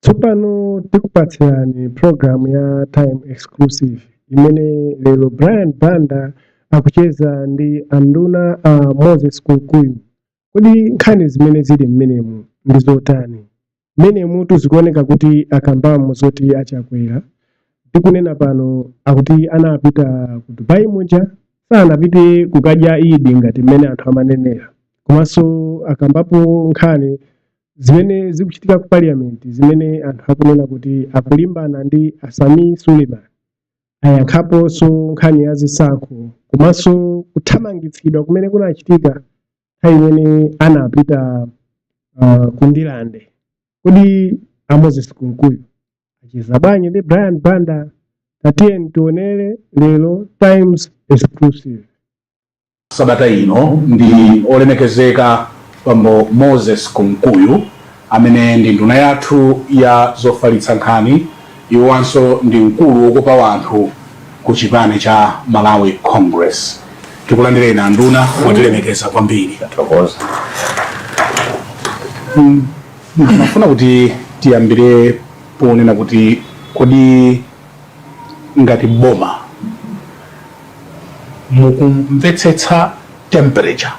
Tsopano tikupatsirani program ya time exclusive imene lero Banda akucheza ndi anduna Moses Kunkuyu. Kodi nkhani zimene zili mmenemu ndi zotani? Mmenemu tuzikuoneka kuti akambamo zoti achakwera. Tikunena pano akuti anapita ku Dubai muja, sanapite kukadya idi ngati mmene anthu amanenera. Komanso akambapo nkhani zimene zikuchitika ku parliament zimene anthu akunena kuti akulimbana ndi Saulos Chilima. Ayankhapo so nkhani ya zisankho komanso kuthamangitsidwa kumene kunachitika nthawi imene anapita ku Ndilande. Kodi Moses Kunkuyu acheza bwanji ndi Banda? Tatiyeni tionere lero Times Exclusive. Sabata ino ndi olemekezeka pambo Moses Kunkuyu amene ndi nduna yathu ya zofalitsa nkhani, iwanso ndi mkulu wokopa wanthu ku chipani cha Malawi Congress. Tikulandireni anduna, mwatilemekeza kwambiri. Nafuna kuti tiyambire ponena kuti kodi ngati BOMA mukumvetsetsa temperature,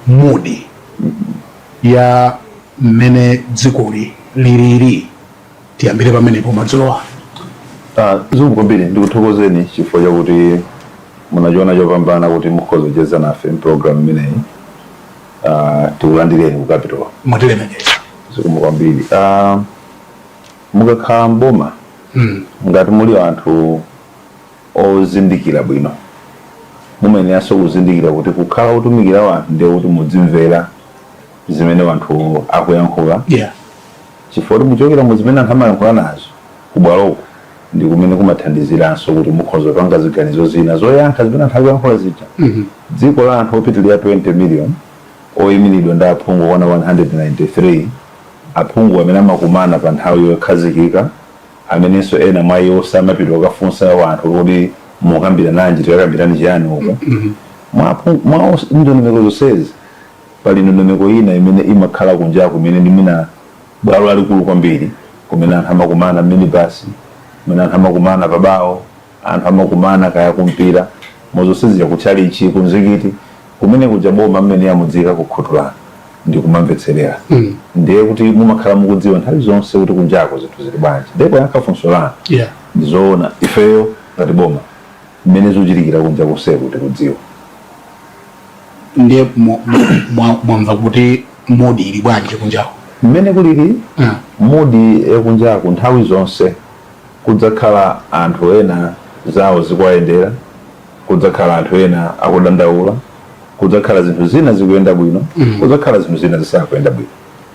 mood ya mmene dzikoli lilili, tiyambire pamenepo madzulo ano. Zungu kwambiri ndikuthokozeni chifukwa chakuti munachiona chopambana kuti mukhoza kucheza nafe program imeneyi. Tikulandireni ku Capital. Mwatilemekeza. Zungu kwambiri. Mukakhala mboma ngati muli anthu ozindikira bwino, mumeneyanso kuzindikira kuti kukhala utumikira wanthu ndiye kuti mudzimvera zimene wanthu akuyankhula. Chifukwa muchokera mu zimene anthu amayankhula nazo kubwaloko ndi kumene kumathandiziranso kuti mukhoza kupanga ziganizo zina zoyankha zimene anthu akuyankhula zija. Dziko la anthu opitirira 20 million oyimiridwa ndi aphungu 193, aphungu amene amakumana pa nthawi yokhazikika, amenenso ena mwa iwo samapita kukafunsa wanthu kuti mukambira nanji tikakambirani chiyani uko. Mwa ndondomeko zonsezi pali ndondomeko ina imene imakhala kunja kumene ndi mina bwalo lalikulu kwambiri kumene anthu amakumana minibasi, kumene anthu amakumana pabawo, anthu amakumana kaya kumpira, mozonsezi yakutchalichi kumzikiti, kumene kuja BOMA mmene yamudzika kukhutulana ndi kumamvetserera. Ndiye kuti mumakhala mukudziwa nthawi zonse kuti kunjako zinthu zili bwanji. Ndipo yankhafunso lanu ndizoona ifeyo ngati BOMA mmene zochitikira kunja konse kuti kudziwa. Ndiye mwamva kuti modi ili bwanji kunjako? Mmene kulili modi kunjako nthawi zonse kudzakhala anthu ena zawo zikuwayendera, kudzakhala anthu ena akudandaula, kudzakhala zinthu zina zikuyenda bwino, kudzakhala zinthu zina zisakuyenda bwino.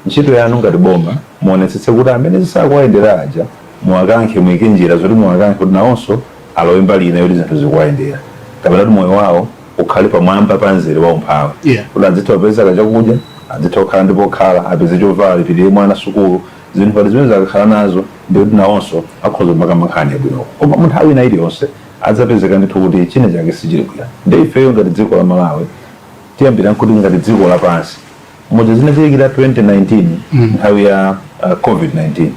Ntchito yanu ngati BOMA muonetsetse kuti amene zisakuwayendera aja muwakankhe mwike njira zoti muwakankhe kuti nawonso alowe mbali ina yoti zinthu zikuwayendera, kapena kuti moyo wawo ukhale pamwamba pa nzere wa umphawi. Kuti adzitha kupeza chakudya, adzitha kukhala ndipo okhala, apeze chovala, alipirire mwana sukulu, zinthu pali zimene zakakhala nazo ndi kuti nawonso akhoza kumaka mankhani abwino. Koma mu nthawi ina iliyonse adzapezeka ndithu kuti china chake sichili bwino. Ndi ifeyo ngati dziko la Malawi tiyambira kuti ngati dziko lapansi moja zinachitikira 2019 nthawi ya COVID-19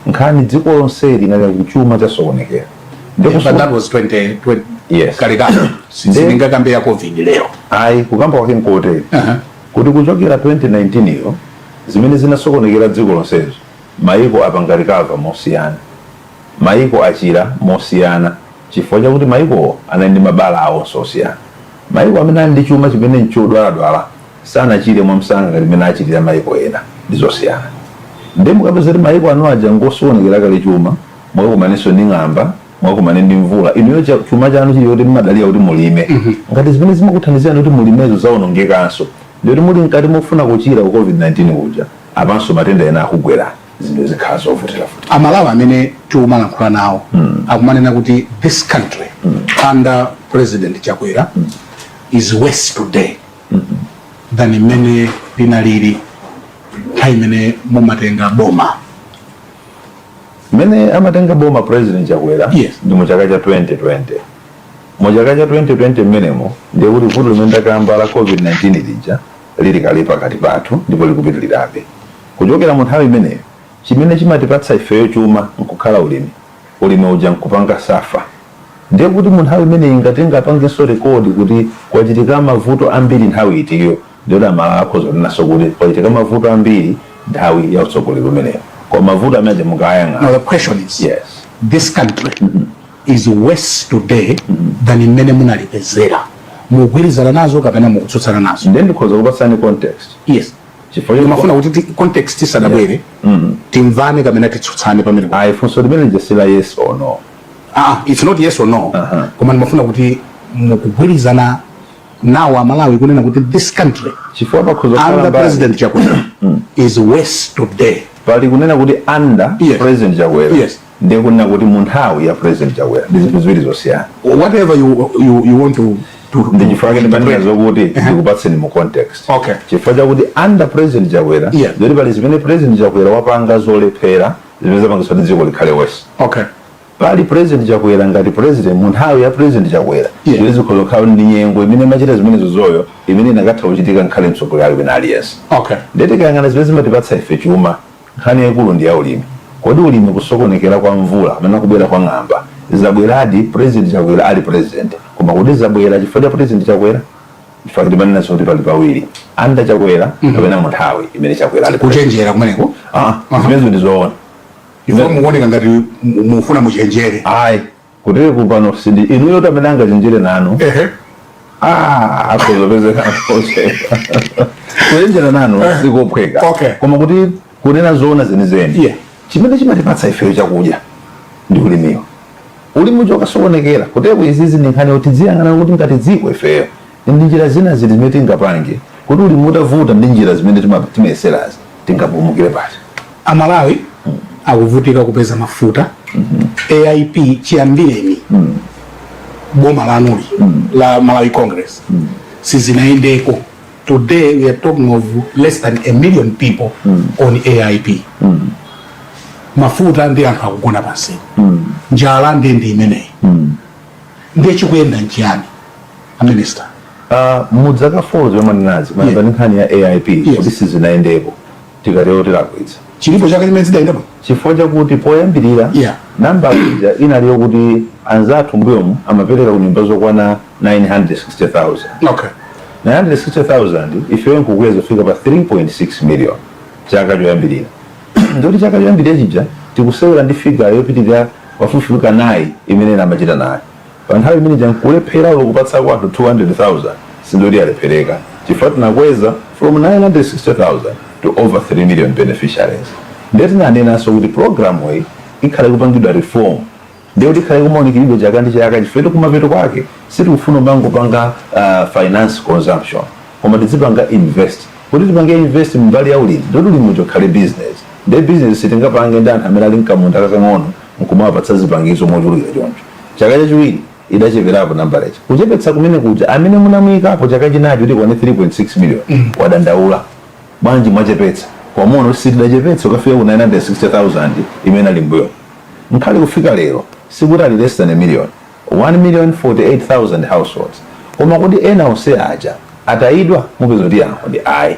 nkhani dziko lonse linali kuchuma chasokonekera. That was 2020. Yes. Kalikana sininga kambe ya COVID lero. Ayi kukamba kwake nkote kuti kuchokera 2019 iyo zimene zinasokonekera dziko lonsezo maiko apangalikava mosiyana, maiko achira mosiyana, chifukwa chakuti maiko anali ndi mabala awo osiyana. Maiko amene ali ndi chuma chimene nchodwaladwala sanachire mwamsanga ngati mmene achitira maiko ena ndizosiyana. Ndi mukapeza kuti maiko anu aja ngosokonekera kale chuma, mwakumanenso ndi ng'amba, mwakumane ndi mvula, inuyo chuma chanu chili kuti mmadalira kuti mulime. Ngati zimene zimakuthandizirani kuti mulimezo zawonongekanso, ndikuti muli nkati mufuna kuchira ku COVID-19 kuja apanso matenda ena akugwera zimene zikhala zovutirafuti. Amalawi amene tiumalankhula nawo akumanena kuti this country under President Chakwera is worse today than imene linalili imene mumatenga BOMA. Mene amatenga BOMA President Chakwera ndi mu chaka cha 2020. Mu chaka cha 2020 mmenemo ndiye kuti vuto limene ndakamba la COVID-19 lija lili kale pakati pathu ndipo likupitirirabe. Kuchokera mu nthawi imeneyo chimene chimatipatsa ifeyo chuma nkukhala ulimi uja nkupanga safa ndiye kuti mu nthawi imene ingatenga pangenso rekodi kuti kwachitika mavuto ambiri nthawi itiyo ndiyo Malawi akhoza naso kuti kwachitika mavuto ambiri nthawi ya utsogoleri umeneyo kwa mavuto amene mukayanga. Now the question is, yes, this country is worse today than imene munalipezera mugwirizana nazo kapena mukutsutsana nazo. Then ndikhoza kupasani context. Yes, mafuna kuti context isadabwere timvane kapena titsutsane pamene ifunso limene njasila yes or no. It's not yes or no. Koma mafuna kuti mukugwirizana nawo Malawi kunena kuti this country under President Chakwera is worse today. Pali kunena kuti under President Chakwera. Yes. Ndiye kunena kuti mu nthawi ya President Chakwera ndizinthu zosiyana. Whatever you want to ndijifake ndipanga zokuti ndikupatseni mu context. Okay. Chifukwa chakuti under President Chakwera ndiri pali zimene President Chakwera wapanga zolephera zimene zapangisa kuti dziko likhale worse. Okay. Pali President Chakwera ngati president mu nthawi ya President Chakwera ndizikhoza kukhala ndi nyengo imene machita zimene zozoyo imene inakatha kuchitika nkhale mtsogoleri wina aliyense. Okay. Ndete kayang'ana zimene zimatipatsa ife chuma nkhani yaikulu ndi ya ulimi. Kodi ulimi kusokonekera kwa mvula amene kubwera kwa ng'amba zabweradi President Chakwera ali president koma kodi zabwera chifukwa cha President Chakwera chifukwa kuti manena zoti pali pawiri anda Chakwera kapena mu nthawi imene Chakwera ali kuchenjera kumeneko. Zimenezo ndizoona ifo muoneka ngati mufuna muchenjere. Ayi kuti kupano sindi inuyo tamene angachenjere nanu akozopezeka kuchenjera nanu sikophweka koma kuti kunena zoona zenizeni chimene chimatipatsa ifeyo chakudya ndi ulimiwo. Ulimi uja ukasokonekera kuteko izizi ni nkhani kuti dziyang'ana kuti ngati dziko ifeyo ndi njira zina zili zimene tingapange kuti ulimi utavuta ndi njira zimene timayeserazi tingapumukire pati. Amalawi akuvutika kupeza mafuta. AIP chiyambireni boma lanuli la Malawi Congress sizinaendeko. Today we are talking of less than 1 million people on AIP. Mafuta ndi anthu akugona pansi. Njala ndi imeneyi. Ndiye chikuyenda nchiyani Minister? Mudzaka 4 zomanazi manamba nkhani ya AIP kuti sizinaendeko tikatero tilakwitsa. Chilipo chake chimene zidayendapo chifukwa chakuti poyambirira namba ija inaliyo kuti anzathu mbuyomu amapereka ku nyumba zokwana 960,000. Okay. 960,000 ifeyo nkukweza kufika pa 3.6 million chaka choyambirira. Ndoti chaka choyambirira chija tikusewera ndi figure yopitirira pafupifupi nayi imene inamachita nayo. Pa nthawi imene jankulephera kupatsa kwa anthu 200,000 sindoti alepereka chifukwa tinakweza from 960,000 to over 3 million beneficiaries. Ndeti nanenaso kuti program way ikhale kupangidwa reform ndiyo kuti ikhale kumaonekeridwe chaka ndi chaka chifukwa kumapeto kwake sitikufuna mangopanga finance consumption koma tizipanga invest kuti tipange invest mbali ya ulimi ndoti ulimi uja ukhale business ndiye business sitingapange ndi anthu amene ali mkamunda kakang'ono nkumawapatsa zipangizo mochulukira choncho. Chaka chachiwiri idacheperapo namba lecha kuchepetsa kumene kuja amene munamuyikapo chaka chinacho kuti kwane 3.6 million wadandaula bwanji mwachepetsa kwamono sitidachepetsa ukafika ku 960,000 imene ali mbuyo nkhale kufika lero sikuti ali less than 1 million 1,048,000 households koma kuti ena onse aja atayidwa mupeza kuti yankho ndi ayi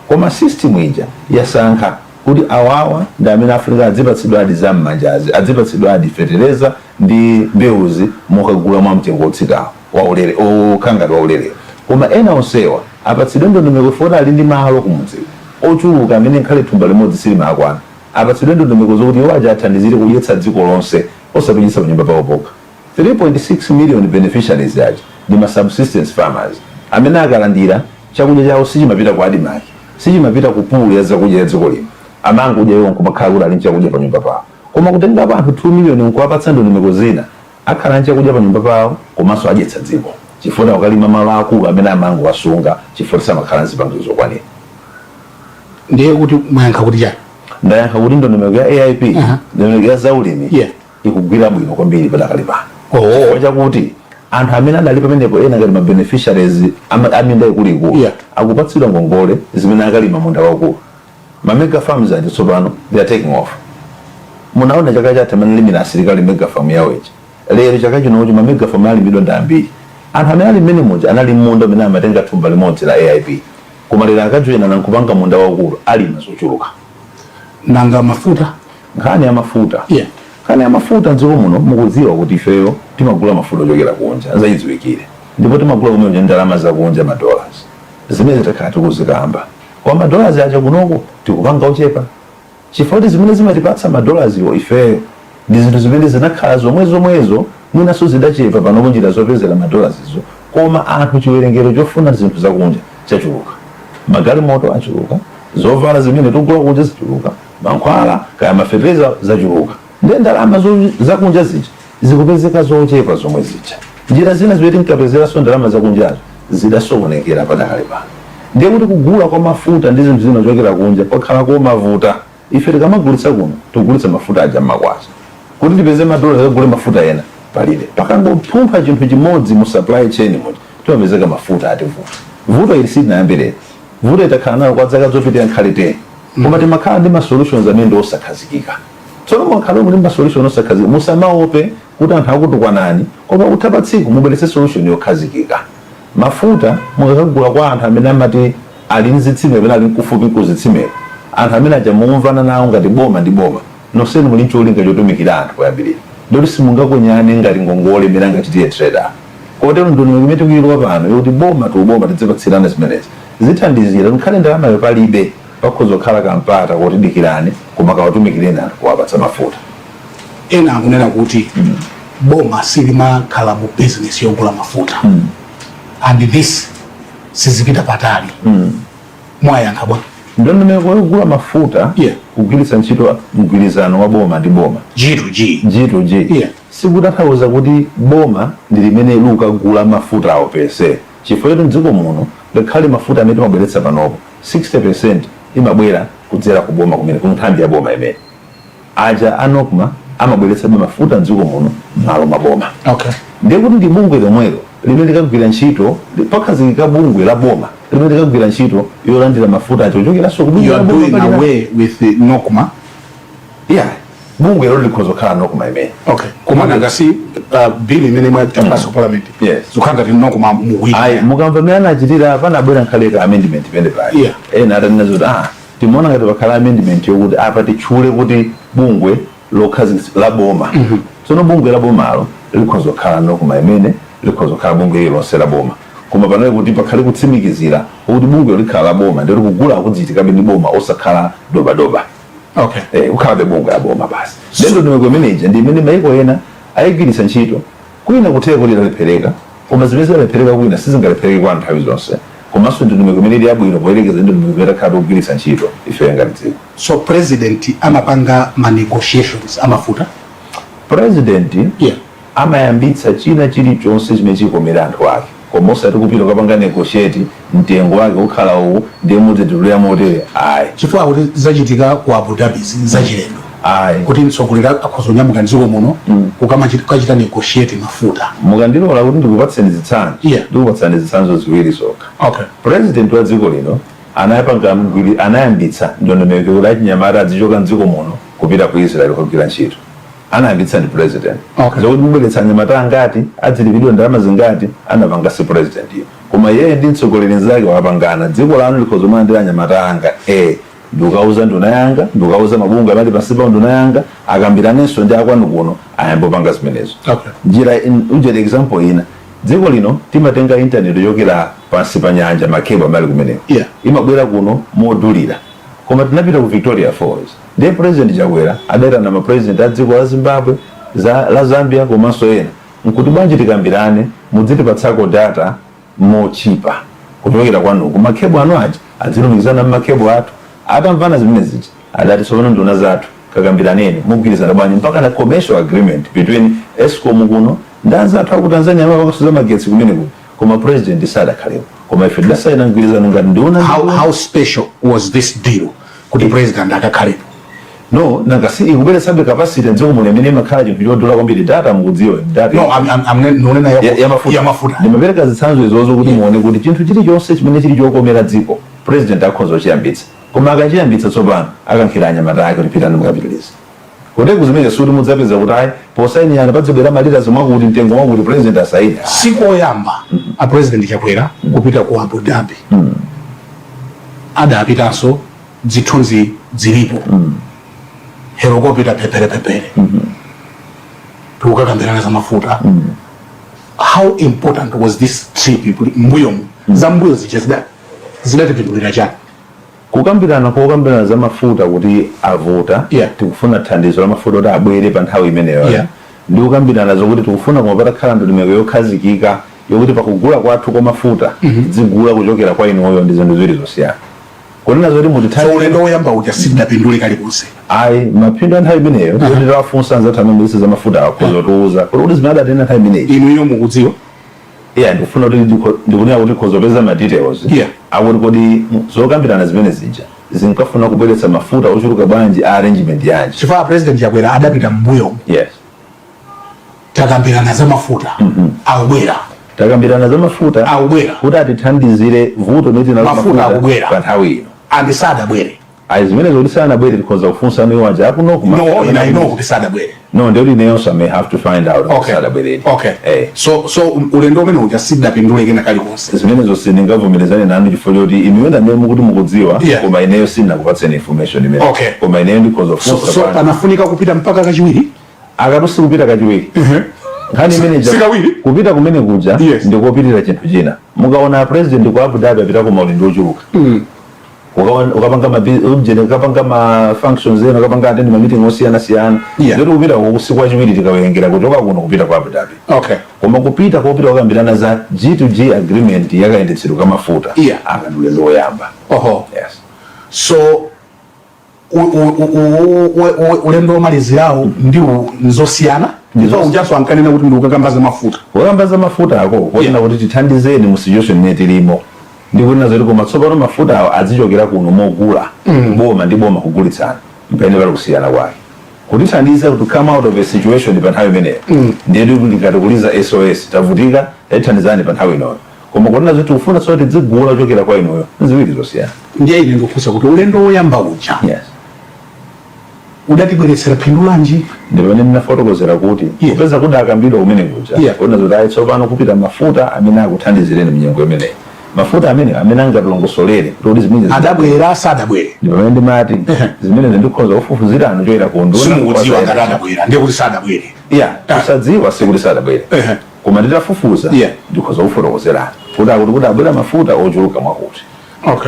koma system ija yasankha kuti awawa ndi amene afunika adzipatsidwa adi zam'manjazi adzipatsidwa adi fertilizer ndi mbewuzi mokagula mwa mtengo otsikawo waulere okhangati waulere koma ena onsewa apatsidwe ndondomeko fota ali ndi malo kumudzi ochuluka amene nkhale thumba limodzi silimakwana apatsidwe ndondomeko zokuti iwo aja athandizire kudyetsa dziko lonse osapititsa panyumba pawo pokha. 3.6 million beneficiaries aja ndi ma subsistence farmers amene akalandira chakudya chawo sichimapita ku adimaki sichimapita ku pool ya zakudya ya dziko lino amangudya iwo nkumakhala kuti ali nchakudya panyumba pawo koma kutengapo anthu 2 million nkuwapatsa ndondomeko zina akhala nchakudya panyumba pawo komanso adyetsa dziko chifukwa ukalima malo akulu amene amangowasunga chifukwa samakhala nzipangizo zokwanira. Ndiye kuti mwayankha kuti chani? Ndayankha kuti ndondomeko ya AIP ndondomeko ya zaulimi ikugwira bwino kwambiri padakali pano. Chifukwa chakuti anthu amene adali pamenepo ena ngati ma beneficiaries aminda ikuluikulu akupatsidwa ngongole zimene akalima munda waukulu. Ma mega farms ati tsopano they are taking off. Munaona chaka chatha amene limira asilikali mega farm yawechi lero chaka chino kuti ma mega farm alimidwa ndi ambiri anthu amene ali mmene muja anali munda amene amatenga thumba limodzi la AIP koma lero akajoyina nankupanga munda waukulu alima zochuluka. Nanga mafuta nkhani ya mafuta. Nkhani ya mafuta ndziko muno mukudziwa kuti ifeyo timagula mafuta ochokera kunja zayidziwikire ndipo timagula kumene ndalama zakunja $, zimene zitakhala tikuzikamba kwa $, aja kunoko tikupanga ochepa chifukwa zimene zimatipatsa $, iwo ifeyo ndi zinthu zimene zinakhala zomwezo mwinaso zidachepa panopo njira zopezera $, izo koma anthu chiwerengero chofuna zinthu zakunja chachuluka, magalimoto achuluka, zovala zimene tikugula kunja zachuluka, mankhwala kaya mafetereza zachuluka, ndi ndalama zakunja zija zikupezeka zochepa zomwe zija. Njira zina zimene tinkapezeraso ndalama zakunjazo zidasokonekera padakale pano. Ndiye kuti kugula kwa mafuta ndi zinthu zina zochokera kunja kwakhala komavuta. Ife tikamagulitsa kuno tikugulitsa mafuta aja m'makwasha kuti tipeze $, akagule mafuta ena palibe. Pakangopumpha chinthu chimodzi mu supply chain muti timapezeka mafuta ativuta. Vuto ili silinayambirira, vuto itakhala nayo kwa zaka zopitira nkhale 10 koma timakhala ndi ma-solutions amene ndi osakhazikika. Tsono mwakhala muli ma-solution osakhazikika musamaope kuti anthu akutukwanani koma utha pa tsiku mubweretse solution yokhazikika. Mafuta mukakagula kwa anthu amene amati ali nzitsime amene ali nkufupi kuzitsimeko, anthu amene aja mumvana nawo ngati boma ndi boma noseni muli ncholinga chotumikira anthu poyambirira ndoti simungakwenyane ngati ngongole imene angachitire trader. Kotero ndondomeko imene tikuyilwa pano yoti boma tidzipatsirane zimenezi zithandizira nkhale ndalamayo palibe pakhoza kukhala kampata kuti dikirane koma kawatumikireni anthu kuwapatsa mafuta. Ena akunena kuti boma silimakhala mu business yogula mafuta and this sizipita patali. Mwayankha bwa ndondomeko yogula mafuta kugwiritsa ntchito mgwirizano wa boma ndi boma G2G sikutanthauza kuti boma ndi limene likugula mafuta awo pese. Chifukwa choti mdziko muno ngakhale mafuta amene timabweretsa panopo 60% imabwera kudzera ku boma kumene ku nthambi ya boma imene aja anokma amabweretsa mafuta mdziko muno malo maboma. Ndiye kuti ndi bungwe lomwelo limene likagwira ntchito pakhazikika bungwe la boma limene likagwira ntchito yolandira mafuta achochokeranso ku bungwe la boma. You are doing away with the NOCMA. Bungwe lolo likhoza kukhala NOCMA imene. Koma ngasi bill imene mwapasa parliament zukhanga ti NOCMA muwiri. Mukamva mmene anachitira panabwera nkhaleka amendment pende pali. Ena atanena zoti timaona ngati pakhala amendment yokuti apa tichule kuti bungwe lokhazikitsa la boma. Tsono bungwe la bomalo likhoza kukhala NOCMA imene likhoza kukhala bungwe ilonse la boma. Koma panoye kuti pakhale kutsimikizira kuti bungwe likhala la boma ndi kugula kudzitika ndi boma osakhala doba. Ukhala bungwe la boma basi. Lendo ndimeko manager ndi imene maiko ena ayigwiritsa ntchito kwina kutheka kuti alepereka koma zimene alepereka kwina sizingalepereke kwa nthawi zonse. Komanso ndimeko imene ili yabwino poyerekeza ndimeko itakhala kugwiritsa ntchito ife ngati dziko. So president amapanga ma negotiations amafuta. President amayambitsa china chilichonse chimene chikomera anthu ake koma osati kupita kapanga negotiate mtengo wake ukhala uwu ndiye mutidulira motere chifukwa kuti zachitika ku Abu Dhabi zachilendo kuti mtsogoleri akhoza kunyamuka mdziko muno kukachita negotiate mafuta. Mukandilola kuti ndikupatseni zitsanzo ndikupatsani zitsanzo ziwiri zokha. President wa dziko lino anayambitsa ndondomeko kuti achinyamata azichoka mdziko muno kupita ku Israel kugwira ntchito. Anayambitsa ndi president. Zokuti mubweretsa anyamata angati adzilipidwe ndalama zingati anapanga si president iyo. Koma yeye ndi mtsogoleri zake wapangana dziko lanu likhoza kulandira anyamata anga ndikauza nduna yanga ndikauza mabungwe amati pasipa nduna yanga akambiranenso ndi akwanu kuno ayambopanga zimenezo. Njira ujete example ina dziko lino timatenga internet yokera pansi pa nyanja makebo amali kumeneko imabwera kuno modulira. Koma tinapita ku Victoria Falls ndiye president Chakwera adaitana ma president a dziko la Zimbabwe la Zambia komanso ena nkuti bwanji tikambirane mudzitipatsako data mochipa kuchokera kwanuko makebo anu aja adzilumikizana makebo athu atamvana zimene zija adati tsopano nduna zathu kakambiraneni mugwirizana bwanji mpaka na commercial agreement between Eskom kuno ndi anzathu aku Tanzania amene akusuza magetsi kumeneko koma president sadakhaleko koma ife tidasaina mgwirizano ngati nduna. How special was this deal kuti president akakhalepo? No, nangasi ikubweretsa capacity ndziko muno imene imakhala chinthu chodula kwambiri data mukudziwa data. No, nonena ya mafuta. Ndimapereka zitsanzo izozo kuti muone kuti chinthu chilichonse chimene chili chokomera dziko president akhoza kuchiyambitsa koma akachiyambitsa tsopano akankhira anyamata ake kuti pitani mukapitiriza. Kuti kuzimene suti mudzapeza kuti posainirana padzabwera malita zomwakuti mtengo wakuti president asaina. Sikoyamba a president Chakwera kupita ku Abu Dhabi. Adapitanso zithunzi zilipo. herokopita pepere tukakambirana za mafuta. How important was this trip mbuyo za mbuyo zidapindulira chani? Kukambirana za mafuta kuti avota tikufuna thandizo la mafuta kuti abwere pa nthawi imeneyo. Ndi kukambirana zokuti tikufuna kumapata khala ndondomeko yokhazikika yokuti pakugula kwathu kwa mafuta zigula kuchokera kwa inuyo ndi zinthu ziwiri zosiyana. Kunena zoti mutithandize. So ulendo woyamba uja sidapindule kalikonse. Ayi mapindu anthawi imeneyo kuti tawafunsa anzathu amene za mafuta akhozotiuza kuti zimene adatena nthawi imeneyi. Inuyo mukudziwa? Ndikufuna kuti ndikunena kuti khozopeza ma details. Akuti kodi zokambirana zimene zija zinkafuna kubweretsa mafuta ochuluka bwanji arrangement yanji. Chifukwa president Chakwera adapita mbuyo. Yes. Takambirana za mafuta akubwera. Takambirana za mafuta akubwera kuti atithandizire vuto noti na mafuta akubwera pa nthawi ino. Andisadabwere. Zimene zoti sanabwere because kufunsa niwo wanja akuno kuma. No, I know kuti sadabwere. No, ndio lineyonso may have to find out. Sadabwere. Okay. So ulendo umene uja sidapindule kena kalikonse. Zimene zonse ndingavomerezane nanu chifukwa kuti inuyo ndiye mukuti mukudziwa koma ineyo sinakupatseni information imene. Koma ineyo ndikoza kufunsa. So anafunika kupita mpaka kachiwiri? Akatusi kupita kachiwiri. Nkhani manager kupita kumene kuja ndikopitirira chinthu china. Mukaona president kwa Abu Dhabi apita ku maulendo ochuluka. Ukapanga ma functions ena ukapanga attend ma meeting osiyana ndiro kupita usiku wachiwiri tikawerengera kutoka kuno kupita kwa Abu Dhabi. Koma kupita kukambirana za G2G agreement yakayendetsedwa mafuta akadule ndo yamba. Yes. So ulendo omalizirawo ndiwo nzosiyana ndizo unjaso ankanena kuti ndikukambaza mafuta. Kukambaza mafuta ako kwena kuti tithandizeni mu situation netilimo. Ndikunena zoti koma tsopano mafuta azichokera kuno mogula boma ndi boma kugulitsana mpene bali kusiyana kwake. Kuti thandize to come out of a situation pa nthawi imeneyo. Ndiye ndikatukuliza SOS tavutika tithandizani pa nthawi ino. Koma kunena zoti ufuna soti dzigula kuchokera kwa inuyo ziwiri zosiyana. Ndiye ine ndikufunsa kuti ulendo woyamba uja. Yes. Udatibweretsera pindulanji ndipo ndinafotokozera kuti kupeza kuti akambidwa kumene kuja kunena zoti ayi tsopano kupita mafuta amene akuthandizireni mnyengo imeneyi. Mafuta amene angatilongosolere kuti zimene adabwera sadabwere. Ndipo ndimati zimene ndikhoza kufufuzirana choyera kunduna simukudziwa ngati adabwera ndiye kuti sadabwere. Kusadziwa sikuti sadabwere. Koma nditafufuza ndikhoza kufotokozerana kuti abwera mafuta ochuluka mwakuti.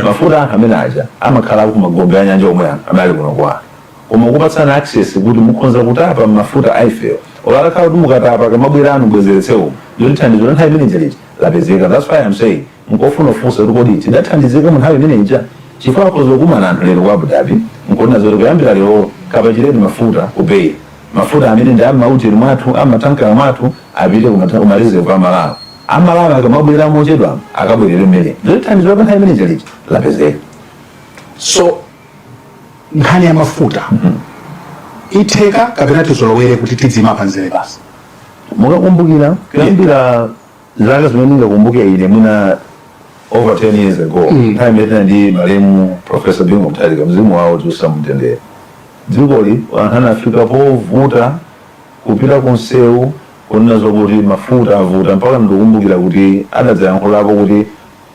Mafuta amene aja amakhala ku magombe a nyanja omwe amali kuno kwa. Koma kupatsana access kuti mukhoza kutapa mafuta aifeyo. Olakhala kuti mukatapa kamabwerano bwezeretsewo yoti thandizo la nthawi imeneyi liti lapezeka. That's why I'm saying nkofuna ufunsa kuti kodi tidathandizika mu nthawi imeneyi ija chifukwa kozokumana anthu lero ku Abu Dhabi nkuona zoti kuyambira lero kapachireni mafuta kubeyi mafuta amene ndi amautiri mwathu amatanka mwathu apite kumalize kwa Malawi. Amalawi akamabwera mochedwa akabwerere mmene zoti thandizo la nthawi imeneyi liti lapezeka. So nkhani ya mafuta itheka kapena tizolowere kuti tidzima panzere basi. Mukakumbukira kuyambira zaka zimene ndingakumbuke ine mwina over 10 years ago time yetena ndi malemu Professor Bingu Mtalika mzimu wawo tusamutendere dzikoli anafika povuta kupita kunsewu kunena zokuti mafuta avuta mpaka ndikukumbukira kuti adadzayankhulapo kuti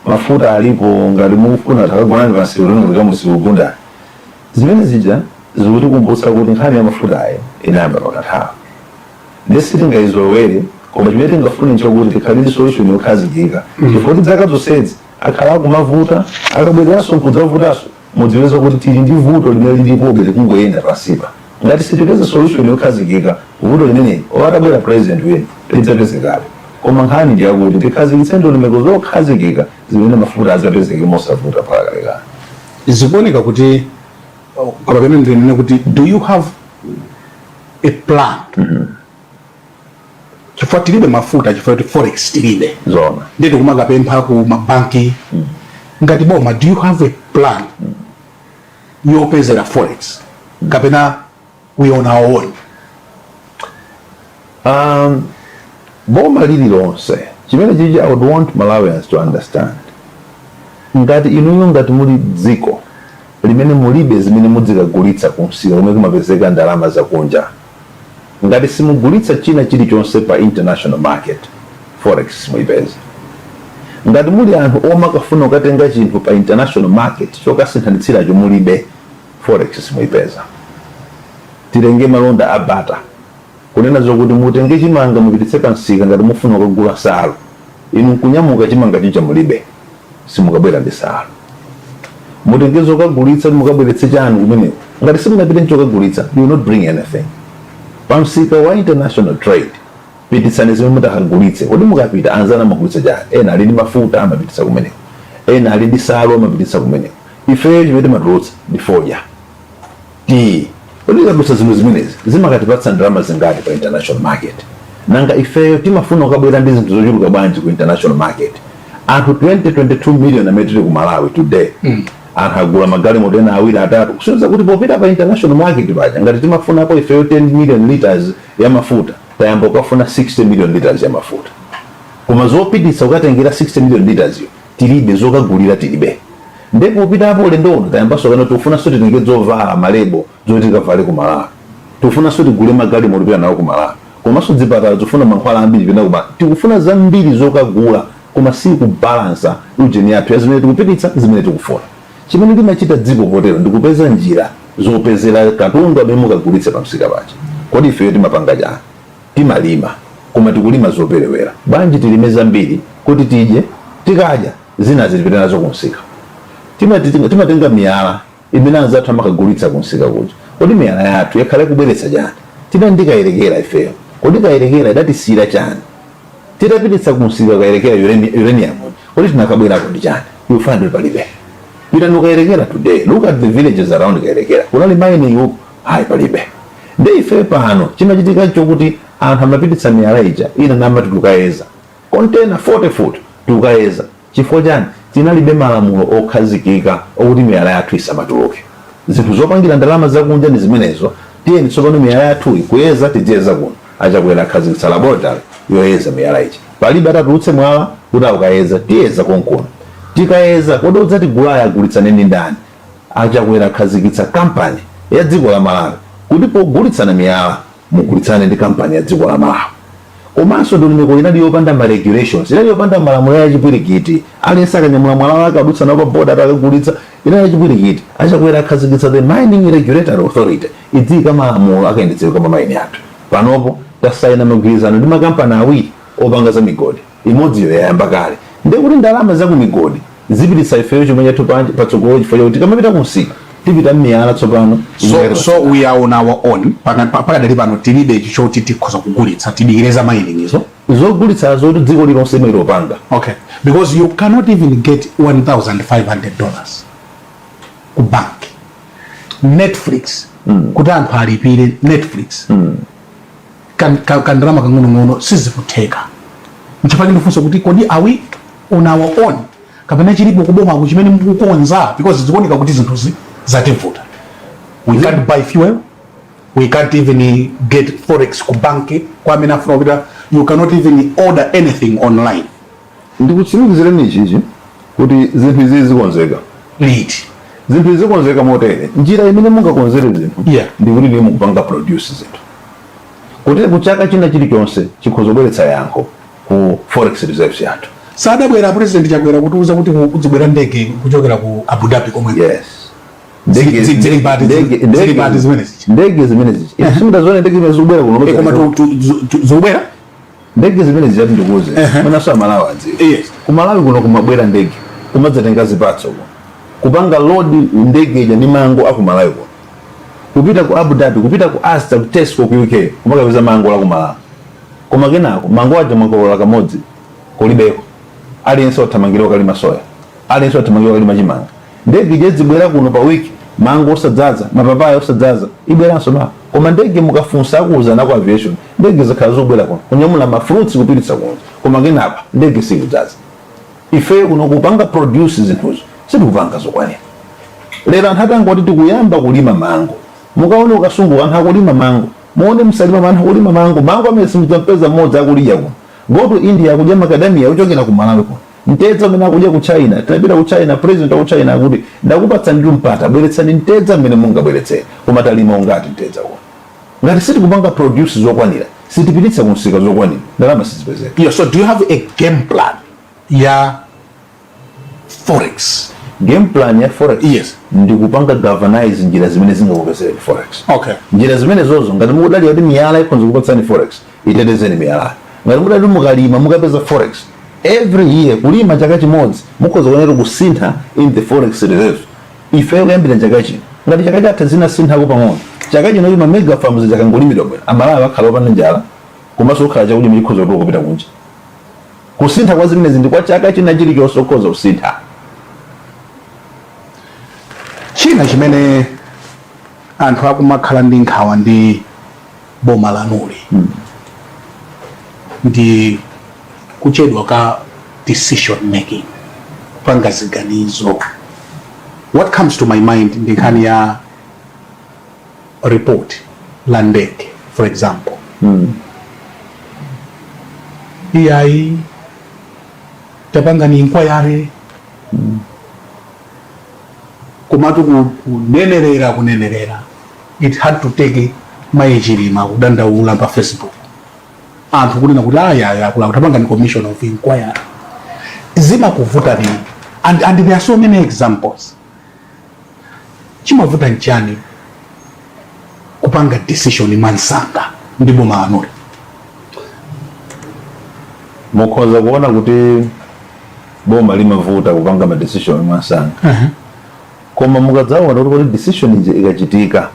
mafuta alipo ngati mukufuna takagwanani pansewu lino kuti kamusikugunda. Zimene zija zikuti kumbutsa kuti nkhani ya mafuta ayo inayamba pakathawa. Ndesitingayizolowere koma chimene tingafune nchokuti tikhalire solution yokhazikika chifukwa dzaka zonsezi akhala kumavuta akabwereranso nkudzavutanso mudziweza kuti tili ndi vuto limene lilipobe likungoyenda pansipa. Ngati sitipeza solution yokhazikika vuto limeneli atabwera president wenu lidzapezekabe. Koma nkhani ndi yakuti tikhazikitse ndondomeko zokhazikika zimene mafuta adzapezeke mosavuta pakalekale. Zikuoneka kuti kapamene ndinene kuti do you have a plan? Chifukwa tilibe mafuta chifukwa kuti forex tilibe. Zona. Ndito kumakapempha ku mabanki. Ngati boma do you have a plan yopezera forex? Kapena we on our own? Boma lililonse chimene chichi I would want Malawians to understand. Ngati inuyo ngati muli dziko limene mulibe zimene mudzikagulitsa kumsika kumene kumapezeka ndalama zakunja. Ngati simugulitsa china chilichonse pa international market forex muipeza. Ngati muli anthu omakafuna kukatenga chinthu pa international market chokasinthanitsiracho mulibe forex muipeza. tirenge malonda abata kunena zokuti mutenge chimanga mupititse pansika ngati mufuna kugula salo inu kunyamuka chimanga chicha mulibe simukabwera ndi salo mutenge zokagulitsa mukabweretse chanu kumeneko ngati simunapite nchokagulitsa you will not bring anything pansika wa international trade pititsani zimene mutakagulitse kuti mukapita anzana magulitsa chani ena ali ndi mafuta amapititsa kumeneko ena ali ndi salo amapititsa kumeneko ifeyo chimene matulutsa ndi foja kuti kadutsa zinthu zimenezi zimakatipatsa ndalama zingati pa international market nanga ifeyo timafuna kukabwera ndi zinthu zochuluka bwanji ku international market anthu 22 million amene tili ku Malawi today anthu agula magalimoto ena awiri atatu kusonyeza kuti popita pa international market paja ngati timafunako ifeyo 10 million liters ya mafuta tayamba kufuna 60 million liters ya mafuta koma zopititsa ukatengera 60 million liters yo tilibe zokagulira tilibe ndipo upita apo ulendo uno tayambaso kana tufuna soti tinge zovala malebo zoti tikavale ku Malawi tufuna soti gule magalimoto pita nawo ku Malawi koma so dzipatala zofuna mankhwala ambiri pita kuma tikufuna zambiri zokagula koma si ku balance ujeni yathu ya zimene tikupititsa zimene tikufuna chimene timachita dziko potero ndikupeza njira zopezera katundu amene mukagulitsa pamsika pacha kodi ifeyo timapanga chani timalima koma tikulima zoperewera bwanji tilime zambiri kuti tidye tikadya zina zilipita nazo kumsika timatenga miyala imene anzathu amakagulitsa kumsika kuja kodi miyala yathu yakhale kubweretsa chani ndikayerekera ifeyo kodi kayerekera idatisira chani titapititsa kumsika kayerekera uranium kodi tinakabwerako ndi chani you find it palibe pitani ukayerekera today look at the villages around kayerekera kunali mining huko hayi palibe ndi ife pano chimachitika chokuti anthu amapititsa miyala ija ina namati tukayeza container 40 foot tukayeza chifukwa chani tinalibe malamulo okhazikika okuti miyala yathu isamatuluke zinthu zopangira ndalama zakunja ndi zimenezo tiyeni tsopano miyala yathu ikuyeza tidziyeza kuno achakwera akhazikitsa laboratory yoyeza miyala ija palibe atatulutse mwala kuti ukayeza tiyeza konkuno tikayeza kodi udzati gulaya agulitsane ndi ndani achakwera akhazikitsa kampani ya dziko la Malawi kuti pogulitsana miyala mugulitsane ndi kampani ya dziko la Malawi komanso ndondomeko inali yopanda ma regulations inali yopanda malamulo ya chipwirikiti aliyense akanyamula mwala wake adutsa nawo pa boda atakagulitsa inali chipwirikiti achakwera akhazikitsa the mining regulatory authority idzika malamulo akayendetsedwa kwa mamayini athu panopo tasaina magwirizano ndi makampani awiri opanga za migodi imodzi yayamba kale ndi kuti ndalama za ku migodi zipititsa ifeyo chomwe chathu patsogolo chifukwa chakuti tikamapita kumsika tipita miyala tsopano so we are on our own paka dali pano tilibe choti tikhoza kugulitsa tidikireza mining izo zogulitsa zoti dziko lilonse milopanga okay because you cannot even get $1,500 ku bank Netflix kuti anthu alipire Netflix kandrama kang'ono sizikuteka nchifukwa ndifunsa kuti kodi are we on our own kapena chilipo kuboma ku chimene mukukonza because zikuoneka kuti zinthu zativuta we can't buy fuel we can't even get forex ku banki kwa amene afuna kupita you cannot even order anything online ndikutsimikizireni ichichi kuti zinthu izi zikonzeka liti zinthu izi zikonzeka motere njira imene mungakonzere zinthu ndikuti ndiye mukupanga produce zinthu kuti kuchaka china chilichonse chikhoza kubweretsa yankho ku forex reserves yathu sadabwera president Chakwera kutiuza kuti kudzibwera ndege kuchokera ku Abu Dhabi komwe yes ndege zimenezi simudazone ndege zimezubwera kuno koma zobwera ndege zimenezi zati ndikuze mana sa Malawi yes ku Malawi kuno kumabwera ndege kumadzatenga zipatso kupanga load ndege ija ndi mango aku Malawi kuno kupita ku Abu Dhabi kupita ku Asda ku Tesco ku UK kumakapeza mango la ku Malawi koma kenako mango aja makolola kamodzi kulibeko aliyense othamangirwa kalima soya aliyense othamangirwa kalima chimanga ndege ije zibwera kuno pa wiki mango osadzaza mapapayi osadzaza ibweranso nawo koma ndege mukafunsa akuuza nako aviation ndege zakhala zobwera kuno kunyamula mafruits kupititsa kuno koma kenapa ndege sikudzaza ife kuno kupanga produce zinthuzo sitikupanga zokwanira lero anthu atangoti tikuyamba kulima mango mukaone ukasunguka anthu akulima mango muone msalima anthu akulima mango amene simudzapeza mmodzi akulija kuno go to India kudya macadamia uchokera ku Malawi kuno mtedza amene akudya ku China tinapita ku China president wa China akuti ndakupatsani mpata bweretsani mtedza amene mungabweretsere koma talima ungati mtedza uwo ngati sitikupanga produce zokwanira sitipititsa kumsika zokwanira ndalama sizipezeka so do you have a game plan ya forex game plan ya forex yes ndikupanga galvanize njira zimene zingakupesere forex. Okay. Njira zimene zozo ngati mukudali kuti miyala ikonza kupatsani forex itetezeni miyala. Ngati mukudali mukalima mukapeza forex every year kulima chaka chimodzi mukoza kuonera kusintha in the forex reserve. Ife kuyambira chaka chino ngati chaka chatha zina sintha ko pang'ono chaka chino kuti ma mega farms zakangolimidwa bwera Amalawi akhala opanda njala komanso kukhala chakudya mikhozo kuti kupita kunja. Kusintha kwa zimene zindi kwa chaka china chili chosokoza kusintha. China chimene anthu akumakhala ndi nkhawa ndi boma lanuli ndi kuchedwa ka decision making panga ziganizo. What comes to my mind ndi nkhani ya report la ndege for example. Iyai tapanga ni inquiry kumatu kunenerera it had to take Chilima kudandaula pa Facebook anthu kunena kuti aya kula tapanga ni commission of inquiry zima kuvuta ni and there are so many examples. Chimavuta nchani kupanga decision mansanga ndi boma lanuli. Mukhoza kuona kuti boma limavuta kupanga ma decision mansanga. Koma mukadzaona kuti decision ije ikachitika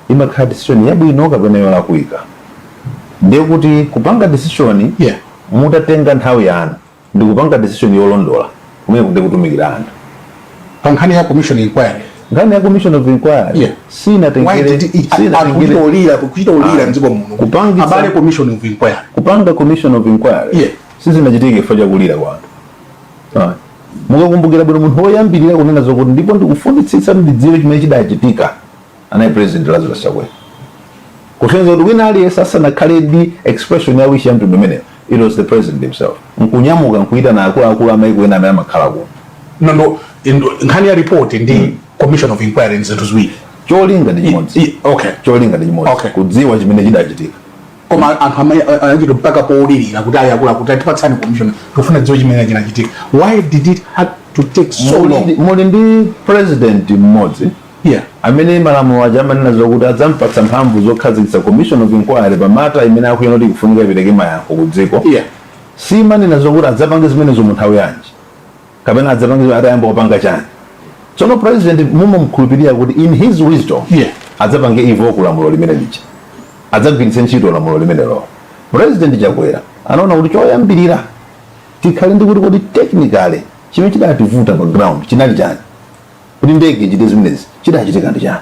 imakhala decision yabwino kapena yolakwika. Ndiye kuti kupanga decision mutatenga nthawi yanu ndi kupanga decision yolondola kumene kuti kutumikira anthu. Pankhani ya commission inquiry. Ngani ya commission of inquiry sina tengere kuchitolira nziko muno kupanga abale commission of inquiry. Kupanga commission of inquiry sisi nachitike faja kulira kwa anthu. Mukakumbukira bwino munthu woyambirira kunena zokuti ndipo ndikufunditsitsa ndidziwe chimene chidachitika anayi president Lazarus Chakwera. Kusenza kuti wina aliyense asanakhale ndi expression ya wish ya mtundu umene it was the president himself. Nkunyamuka nkuita na akulu amaiko ena amene amakhala kuno. No nkhani ya report ndi commission of inquiry nzinthu ziwiri. Cholinga ndi chimodzi. Okay. Cholinga ndi chimodzi. Kudziwa chimene chidachitika. Koma anthu anachito mpaka poulirira kuti ayakula kuti atipatsani commission tofuna dziwe chimene chinachitika. Why did it have to take so long? Muli ndi president mmodzi amene malamulo aja amanena zokuti adzampatsa mphamvu zokhazikitsa commission of inquiry pamata imene akuyena kuti kufunika ipereke mayankho ku dziko. Simanena zokuti adzapange zimene zo munthawi yanji kapena adzapange atayamba kupanga chani. Tsono president mumamkhulupirira kuti in his wisdom adzapange ivo kulamulo limene licha adzagwiritse ntchito lamulo limenelo. President Chakwera anaona kuti choyambirira tikhale ndi kuti technically chimene chidativuta pa ground chinali chani kuti ndege ichite zimenezi chidachitika ndi chani.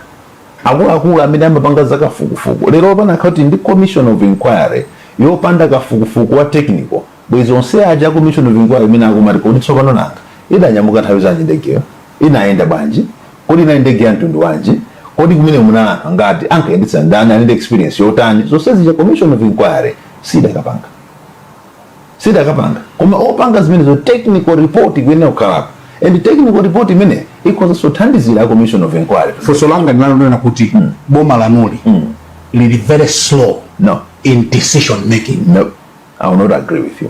Akuluakulu amene amapanga zakafukufuku lero pana kuti ndi commission of inquiry yopanda kafukufuku wa technical bwezi onse aja commission of inquiry imene akumati kuti tsopano nanga idanyamuka nthawi zanji ndegeyo inaenda bwanji kodi ina ndege ya mtundu wanji kodi kumene munana ngati ankayendetsa ndani ali experience yotani zonse zija commission of inquiry sidakapanga koma opanga zimene zo technical report kwene ukhala and technical report imene ikoza sothandizira commission of inquiry for so long ndinanena kuti boma lanuli lili very slow in decision making. No, I will not agree with you.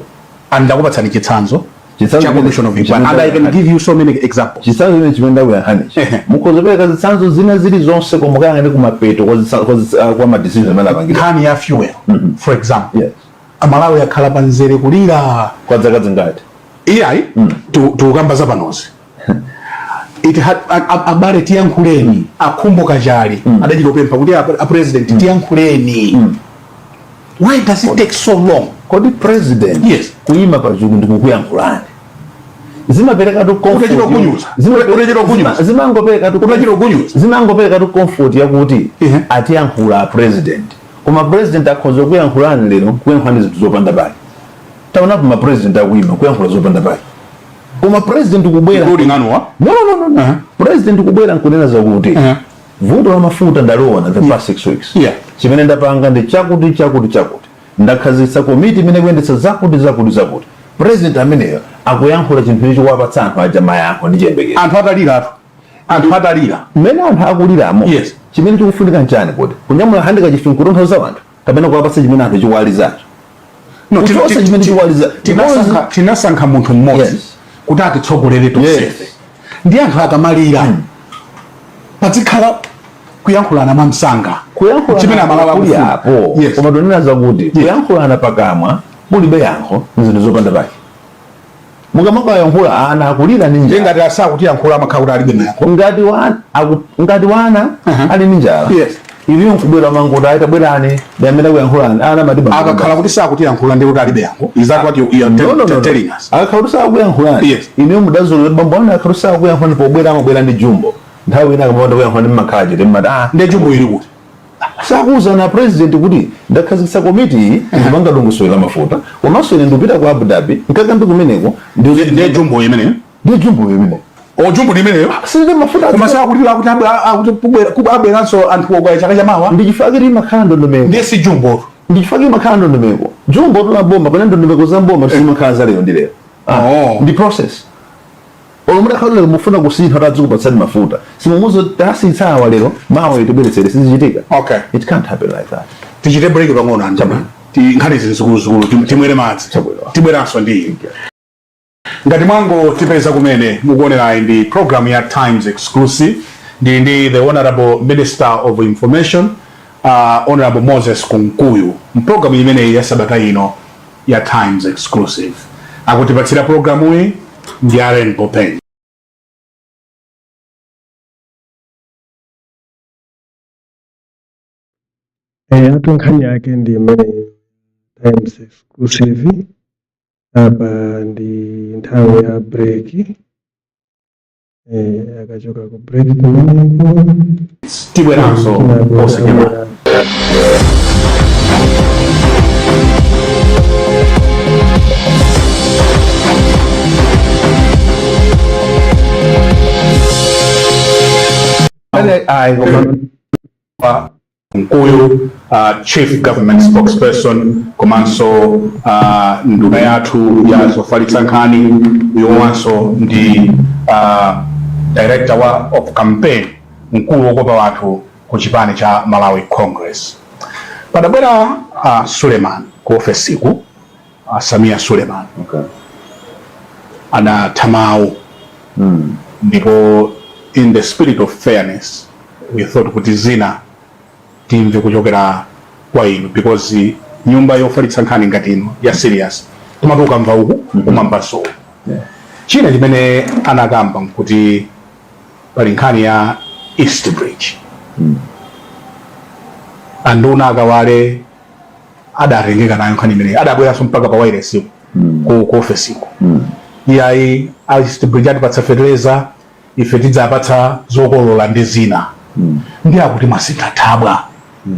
And ndakupatsani chitsanzo cha commission of inquiry and I can give you so many examples. Chitsanzo imene chimenda kuyahani mukozopeka zitsanzo zina zili zonse komukanga ndi kumapeto kwa ma decision amene apangira nkhani ya fuel for example. Amalawi akhala panzere kulira kwa zaka zingati iyayi tukamba zapanozi it had abare tiyankhuleni akhumboka chali adachitopempha kuti a president tiyankhuleni. Why does it take so long? Kodi president kuyima pa jugu ndikukuyankhulani zimapereka tu comfort zimangopeka tu comfort yakuti atiyankhula president koma president akhoza kuyankhulani lero kuyankhulani zinthu zopanda bali taona kuma president akuyima kuyankhula zopanda bali koma president kubwera no president kubwera nkunena zakuti vuto la mafuta ndaliona the past 6 weeks chimene ndapanga ndi chakuti ndakhazikitsa komiti imene kuyendetsa zakuti president ameneyo akuyankhula chinthu ichi kuwapatsa anthu aja mayankho ndi chiyembekezo. Anthu atalira mmene anthu akuliramo chimene chikufunika nchani kodi kunyamula handika chifin kutonthoza anthu kapena kuwapatsa chimene anthu chikuwalizacho. Tinasankha munthu mmodzi kuti atitsogolere tonse ndi anthu akamalira pazikhala kuyankhulana mwamsanga chimene amalawa kuli apo koma tonena zakuti kuyankhulana pakamwa mulibe yankho nzinthu zopanda pake mukamanga yankhula ana akulira ninja ngati asakuti yankhula amakhala kuti alibe nayankho ngati wana ali ninjala iliyo nkubwera mangoto aita bwerani ndiyamene kuyankhulani ana matiba akakhala kuti sakuti yankhula ndi kuti alibe yankho is that what you are telling us akakhala kuti sakuyankhulani iniyo mudazolo bambo ana akakhala kuti sakuyankhulani pobwera amabwera ndi jumbo nthawi ina akamapanda kuyankhula ndi mmakhaji ndimati ndi jumbo ili kuti sakuza na president kuti ndakhazikitsa komiti kupanga dongosolo la mafuta komanso ine ndikupita ku Abu Dhabi nkakambe kumeneko ndi jumbo imene jumbo limeneyo sinde mafuta koma sakulira kuti abweranso anthu ogwa chaka chamawa ndichifakiri makhala ndondomeko ndiye si jumbo ndichifakiri makhala ndondomeko jumbo la bomba pana ndondomeko za bomba simakhala za lero ndi lero ndi process olumula khalule mufuna kusintha radzu kupatsani mafuta simumuzo tasitsawa lero mawa itibweresere sizichitika it can't happen like that tichite break pang'ono anjama nkhani zizikulu timwere madzi tibweranso ndi ngati mwango tipeza kumene mukuonera ndi program ya Times Exclusive ndi the Honorable Minister of Information Honorable Moses Kunkuyu program imene ya sabata ino ya Times Exclusive akutipatsira programu iyi ndi Aren Popen atu nkhani yake ndi imene Times Exclusive apa ndi nthawi ya break akachoka ku break kumeneko tibweranso posachedwa Kunkuyu Chief Government Spokesperson komanso nduna yathu ya zofalitsa nkhani yowanso ndi Director of Campaign mkulu wokopa wathu ku chipani cha Malawi Congress. Padabwera Suleiman ku ofesiku Samia Suleiman anathamau ndipo in the spirit of fairness we thought kuti zina timve kuchokera kwa inu because nyumba yofalitsa nkhani ngati ino ya serious timatuka mva uku kumambaso china chimene anakamba kuti pali nkhani ya East Bridge anduna akawale adatengeka nayo nkhani imene adabweranso mpaka pa wireless ku ofesiku iyayi East Bridge atipatsa fertilizer ife tidzapatsa zokolola ndi zina ndi akuti masithathabwa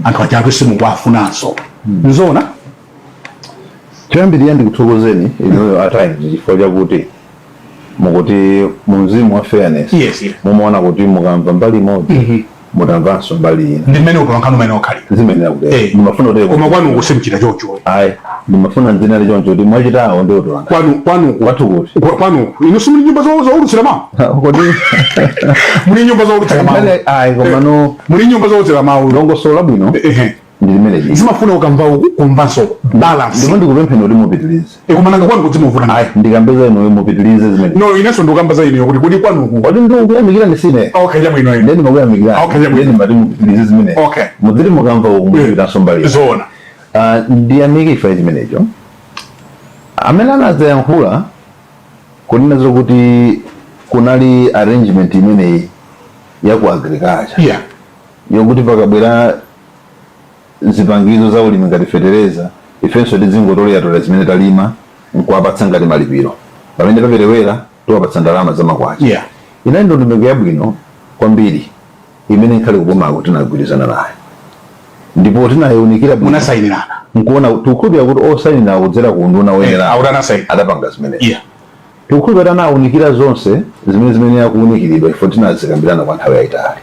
anthu achatu simukuafunanso nzona choyambirira ndikuthokozeni inoyo atime chifukwa chakuti mukuti mumzimu wa fairness mumaona kuti mukamva mbali imodzi mutamvanso mbali ina ndi mmene utolankhani umene okhalira zimene akutera ndimafuna kuti koma kwanu kusimchita chocho ayi ndimafuna nzina ali choncho kuti mwachitawo ndi utolankhani kwanu wathu kwanu inu simuli nyumba zowulutsira mawu kodi muli nyumba zowulutsira mawu ayi koma no muli nyumba zowulutsira mawu longosola bwino ndi limene zimafuna ukamva kumvanso balance ndipo ndikupempheni kuti mupitilize kumananga kwanu kuti muvuna ayi ndikambeza inu mupitilize zimene no inenso ndikukambaza inu kuti kudi kwanu kodi ndikuyamikira ndisine chabwino ine ndi ndikuyamikira chabwino mbati mupitilize zimene mudziti mukamva mupitanso mbali zona ndiyamike ifa zimenezo amene anazayankhula kunena zokuti kunali arrangement imeneyi ya ku agriculture yokuti pakabwera zipangizo za ulimi ngati fetereza ifenso tizingotolera zimene talima nkuwapatsa ngati malipiro pamene paperewera tiwapatsa ndalama za makwacha inayi ndondomeko yabwino kwambiri imene nkhale kubomako tinagwirizana nayo ndipo tinayunikira munasayinirana nkuona tikukhulupirira kuti osayinira kudzera ku nduna woyenera adapanga zimene tikukhulupirira anawunikira zonse zimene yakuwunikiridwa ifo tinazikambirana kwa nthawi yayitali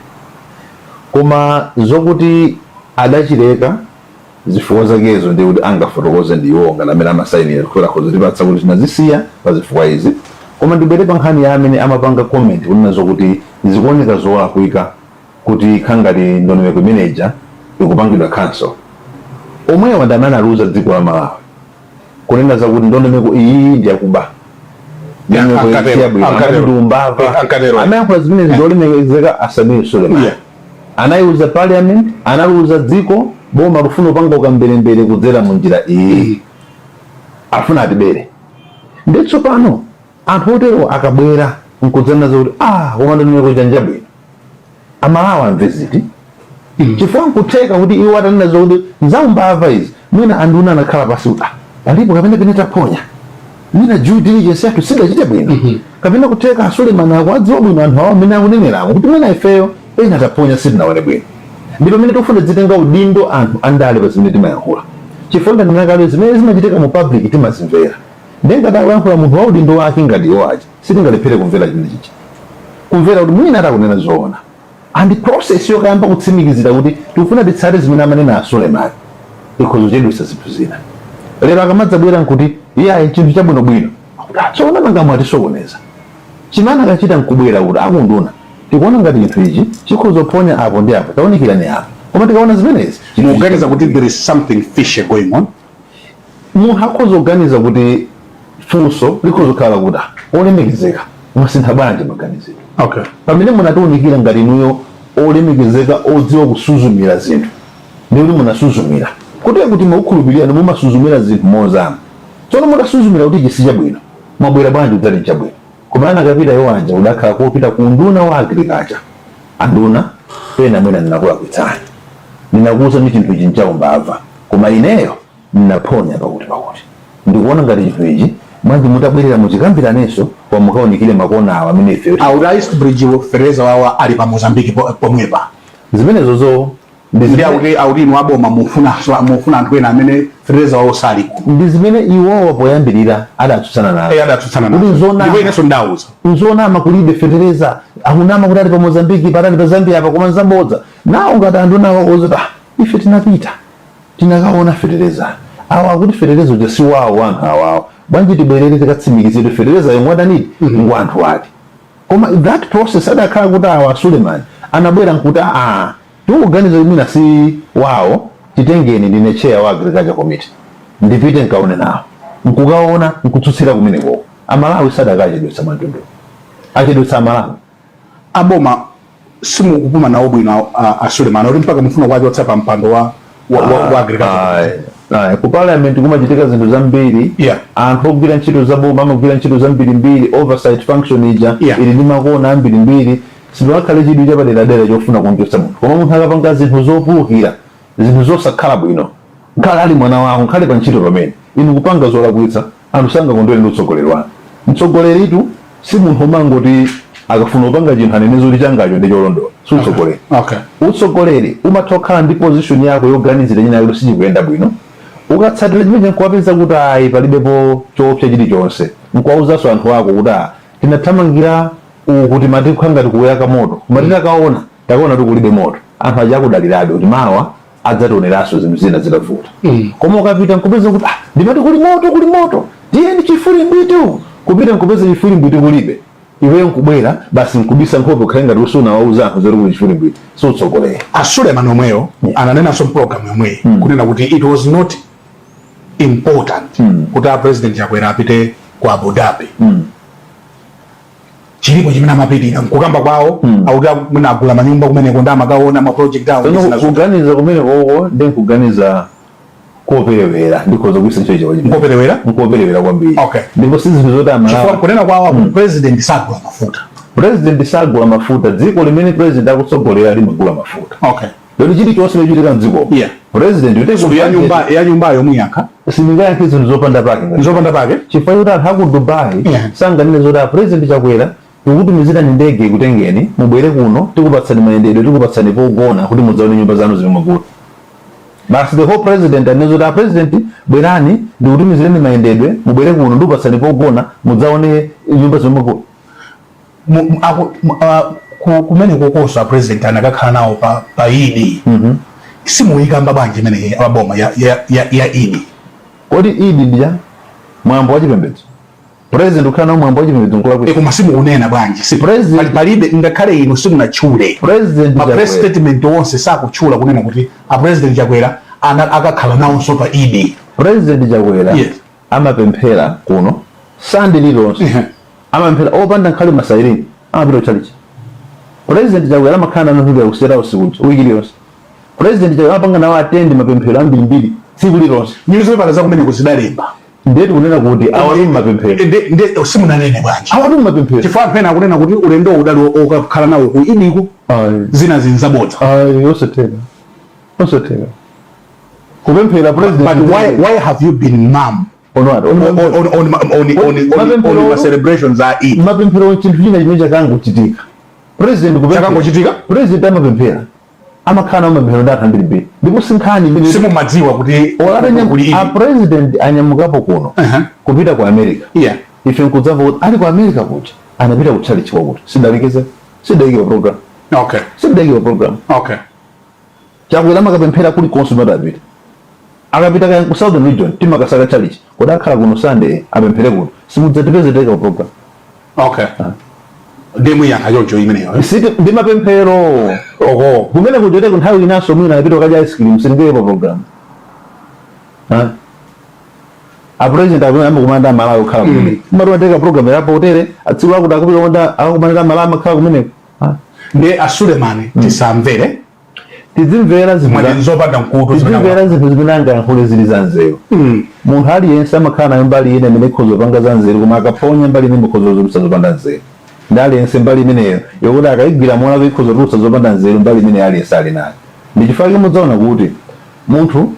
koma zokuti adachileka zifukwa zakezo ndi kuti angafotokoze ndiwo ngamene amasayinira kuti tipatsa kuti tinazisiya pa zifukwa izi koma ndibwere pa nkhani ya amene amapanga comment kunena zokuti zikuoneka zolakwika kuti khangati ndondomeko imeneja ikupangidwa council omwewa ndi amene aluza dziko la Malawi kunena zakuti ndondomeko iyi ndi yakuba amayankhula zimene zolemekezeka Asamiya Suleiman anayuza parliament, analuza dziko, boma lufuna upanga ukambelembele kudzera mu njira iyi afuna atibere. Ndi tsopano anthu otero akabwera nkudzana zoti komanda nimekuchanja bwino amalawa amveziti chifukwa nkuteka kuti iwo atanena zoti nzaumbava izi mwina anduna anakhala pasi kuti palipo kapena peneta ponya mwina due diligence yathu sidachite bwino kapena kuteka Suleiman akwadziwa bwino anthu awo amene akunenerawo kuti mwina ifeyo ena taponya sitinaone bwino. Ndipo pamene tikufuna dzitenga udindo anthu andale pa zimene timayankhula chifukwa ngati mnakale zimene zimachitika mu public timazimvera ndenga takuyankhula munthu wa udindo wake ngati iwachi sitingalephere kumvera chimene chichi kumvera kuti mwina atakunena zoona and process yokayamba kutsimikizira kuti tikufuna titsate zimene amanena Suleiman ikhozo chedwisa zinthu zina. Lero akamadzabwera nkuti iyayi chinthu chabwinobwino choona mangamu atisokoneza chimene akachita nkubwera kuti akunduna tikuona ngati chinthu ichi chikhozo ponya apo ndi apo taonikirani apo koma tikaona zimenezi muganiza kuti there is something fishy going on. Munthu akhoza kuganiza kuti funso likhoza kukhala kuti olemekezeka umasintha bwanji maganiziro. Okay. Pamene munatiunikira ngati inuyo olemekezeka odziwa kusuzumira zinthu ndi kuti munasuzumira kuti mukhulupirira ndi mumasuzumira zinthu mozama tsono mutasuzumira kuti chisi chabwino mwabwera bwanji kudzati chabwino koma anakapita iwanja udakhala kopita ku nduna wa agriculture anduna pena amene ndinakulakwitsani ndinakuuza ndi chinthu ichi nchaumbava koma ineyo ndinaponya pakuti ndikuona ngati chinthu ichi mwanji mutabwerera muchikambiraneso wamukaonikire makona awa amene ife East Bridge Fereza wawa ali pa Mozambique pomwepa zimenezo zo ndi aulini wa boma mufuna anthu ena amene Fereza wawo saliko ndi zimene iwowo poyambirira adatsutsana nawo kuti ndipo inenso ndauza nzonama kulibe Fereza akunama kuti ali pa Mozambique patali pa Zambia apa koma nzambodza nawo ngati anthu nawo ozoti ife tinapita tinakaona Fereza awa kuti Fereza uja si wawo anthu awawo bwanji tibwerere tikatsimikizire Fereza yomwe adanidi ngo anthu ake koma that process adakhala kuti awa Suleiman anabwera nkuti tikuganiza imina si wawo titengeni ndine chair wa agriculture committee ndipite nkaone nawo nkukaona nkutsutsira kumeneko amalawi sadakachedwetsa matundu achedwetsa amalawi aboma simukupuma nawo bwino Suleiman uli mpaka mufuna kwachotsa pa mpando wa agriculture. Ku parliament kumachitika zinthu zambiri anthu ogwira ntchito za boma amagwira ntchito zambirimbiri oversight function ija ili ndi makona ambirimbiri sibakhale chidwi chapaderadera chofuna kunjotsa munthu koma munthu akapanga zinthu zopuukira zinthu zosakhala bwino nkhala ali mwana wako nkhale pa ntchito pamene inu kupanga zolakwitsa anthu sangakondwere ndi utsogoleri wanu. Mtsogoleritu si munthu umangoti akafuna kupanga chinthu anene zoti changacho ndi cholondola si utsogoleri. Utsogoleri umatha kukhala ndi position yako yoganizira china chake sichikuyenda bwino ukatsatira chimene nkuwapeza kuti palibepo choopsa chilichonse nkuwawuzanso anthu ako kuti tinathamangira kuti matikhanga tikuyaka moto koma takaona kuti kulibe moto anthu aja akudalirabe kuti mawa adzatoneranso zinthu zina zitavuta koma ukapita nkupeza kuti ndimati kuli moto tiyeni chifulimbwiti kupita nkupeza chifulimbwiti kulibe iweyo nkubwera basi nkubisa nkhope ukhale ngati usuna wauza anthu zoti kuli chifulimbwiti so utsogoleri. Suleiman omweyo ananena so program yomwe kunena kuti it was not important kuti president Chakwera apite ku Abu Dhabi chilipo chimene amapitirira nkukamba kwawo auta mwina agula manyumba kumene kondama kaona ma project awo kuganiza kumene koko ndi kuganiza koperewera ndikoza kuisa ntchito chakho nkoperewera kwambiri ndipo sizinthu zoti amalawa kunena kwawo president sagula mafuta dziko limene president akutsogolera limagula mafuta lero chilichonse chochitika mdziko president ya nyumba yomwe yankha siningayankhe zinthu zopanda pake chifukwa kuti anthu aku Dubai sanganene zoti president Chakwera tikutumizira ni ndege ikutengeni mubwere kuno tikupatsani mayendedwe tikupatsani pogona kuti mudzaone nyumba zanu zili magulu basi the whole president anezoti president bwerani ndikutumizireni mayendedwe mubwere kuno ndikupatsani pogona mudzaone nyumba zili magulu kumene kokosa president anakakhala nawo pa idi simuyikamba bwanji imene aboma ya idi kodi idi ndija mwambo wachipembedzo president ukana mwambo wachipembedzo nkula koma simukunena bwanji si president palibe ngakhale ino simunachule president press statement wonse sakuchula kunena kuti president Chakwera akakhala nawo so pa idi president Chakwera amapemphera kuno Sunday lilonse amapemphera opanda nkhali masaireni amapita kuchalichi. President Chakwera amakhala anapemphera kusera usiku wiki iliyonse. President Chakwera amapanga nawo attend mapemphero ambirimbiri tsiku lilonse. Newspaper za kumene kuzidalemba. Ndeti kunena kuti awali mapemphero. Nde simunanene bwanji. Awali mapemphero. Chifukwa pena kunena kuti ulendo udali okakhala nawo ku idiko. Zina zinzabodza. Yosateka. Kupemphera president. But why have you been mum? On what? On my celebrations are it. Mapemphero chinthu china chimene chakango chitika. President kupemphera. Chakango chitika? President amapemphera. Amakhala mapemphero ndathu ambirimbiri. Ndipo sinkhani imene simu madziwa kuti a president anyamukapo kuno. Kupita ku America. Yeah. Ife nkudzamva kuti ali ku America kuja anapita kuchali chikwa kuti sidalekeza program. Okay. Sidalekeza program. Okay. Chakwera makapemphera kuli consumer apita. Akapita kaya ku Southern Region timakasaka chalichi. Koda akhala kuno Sunday apemphere kuno. Simudzatipezeka program. Okay. Demu ya ayojo imeneyo. Siti ndi mapemphero. Oho. Kumene kujote kunthawi inaso mwina anapita kaja ice cream sindikepo program. A president akuyamba kumanda Malawi khala kumene. Mari wateka program yapo hotere atsiku akuti akupita konda akumanira Malawi makhala kumene. Ndi Asulemani tisamvere. Tizimvera zopanda nkutu zimvera zipinanga nkule zili zanzeyo. Munthu aliyense amakhala mbali ine imene khozo panga zanzeru koma akaponya mbali ine khozo zopanda nzeru. Ndali yense mbali imeneyo yokuti akayigwira mwana wikhozo rutsa zopanda nzeru mbali imene aliyense ali nayo. Ndichifukwa mudzaona kuti munthu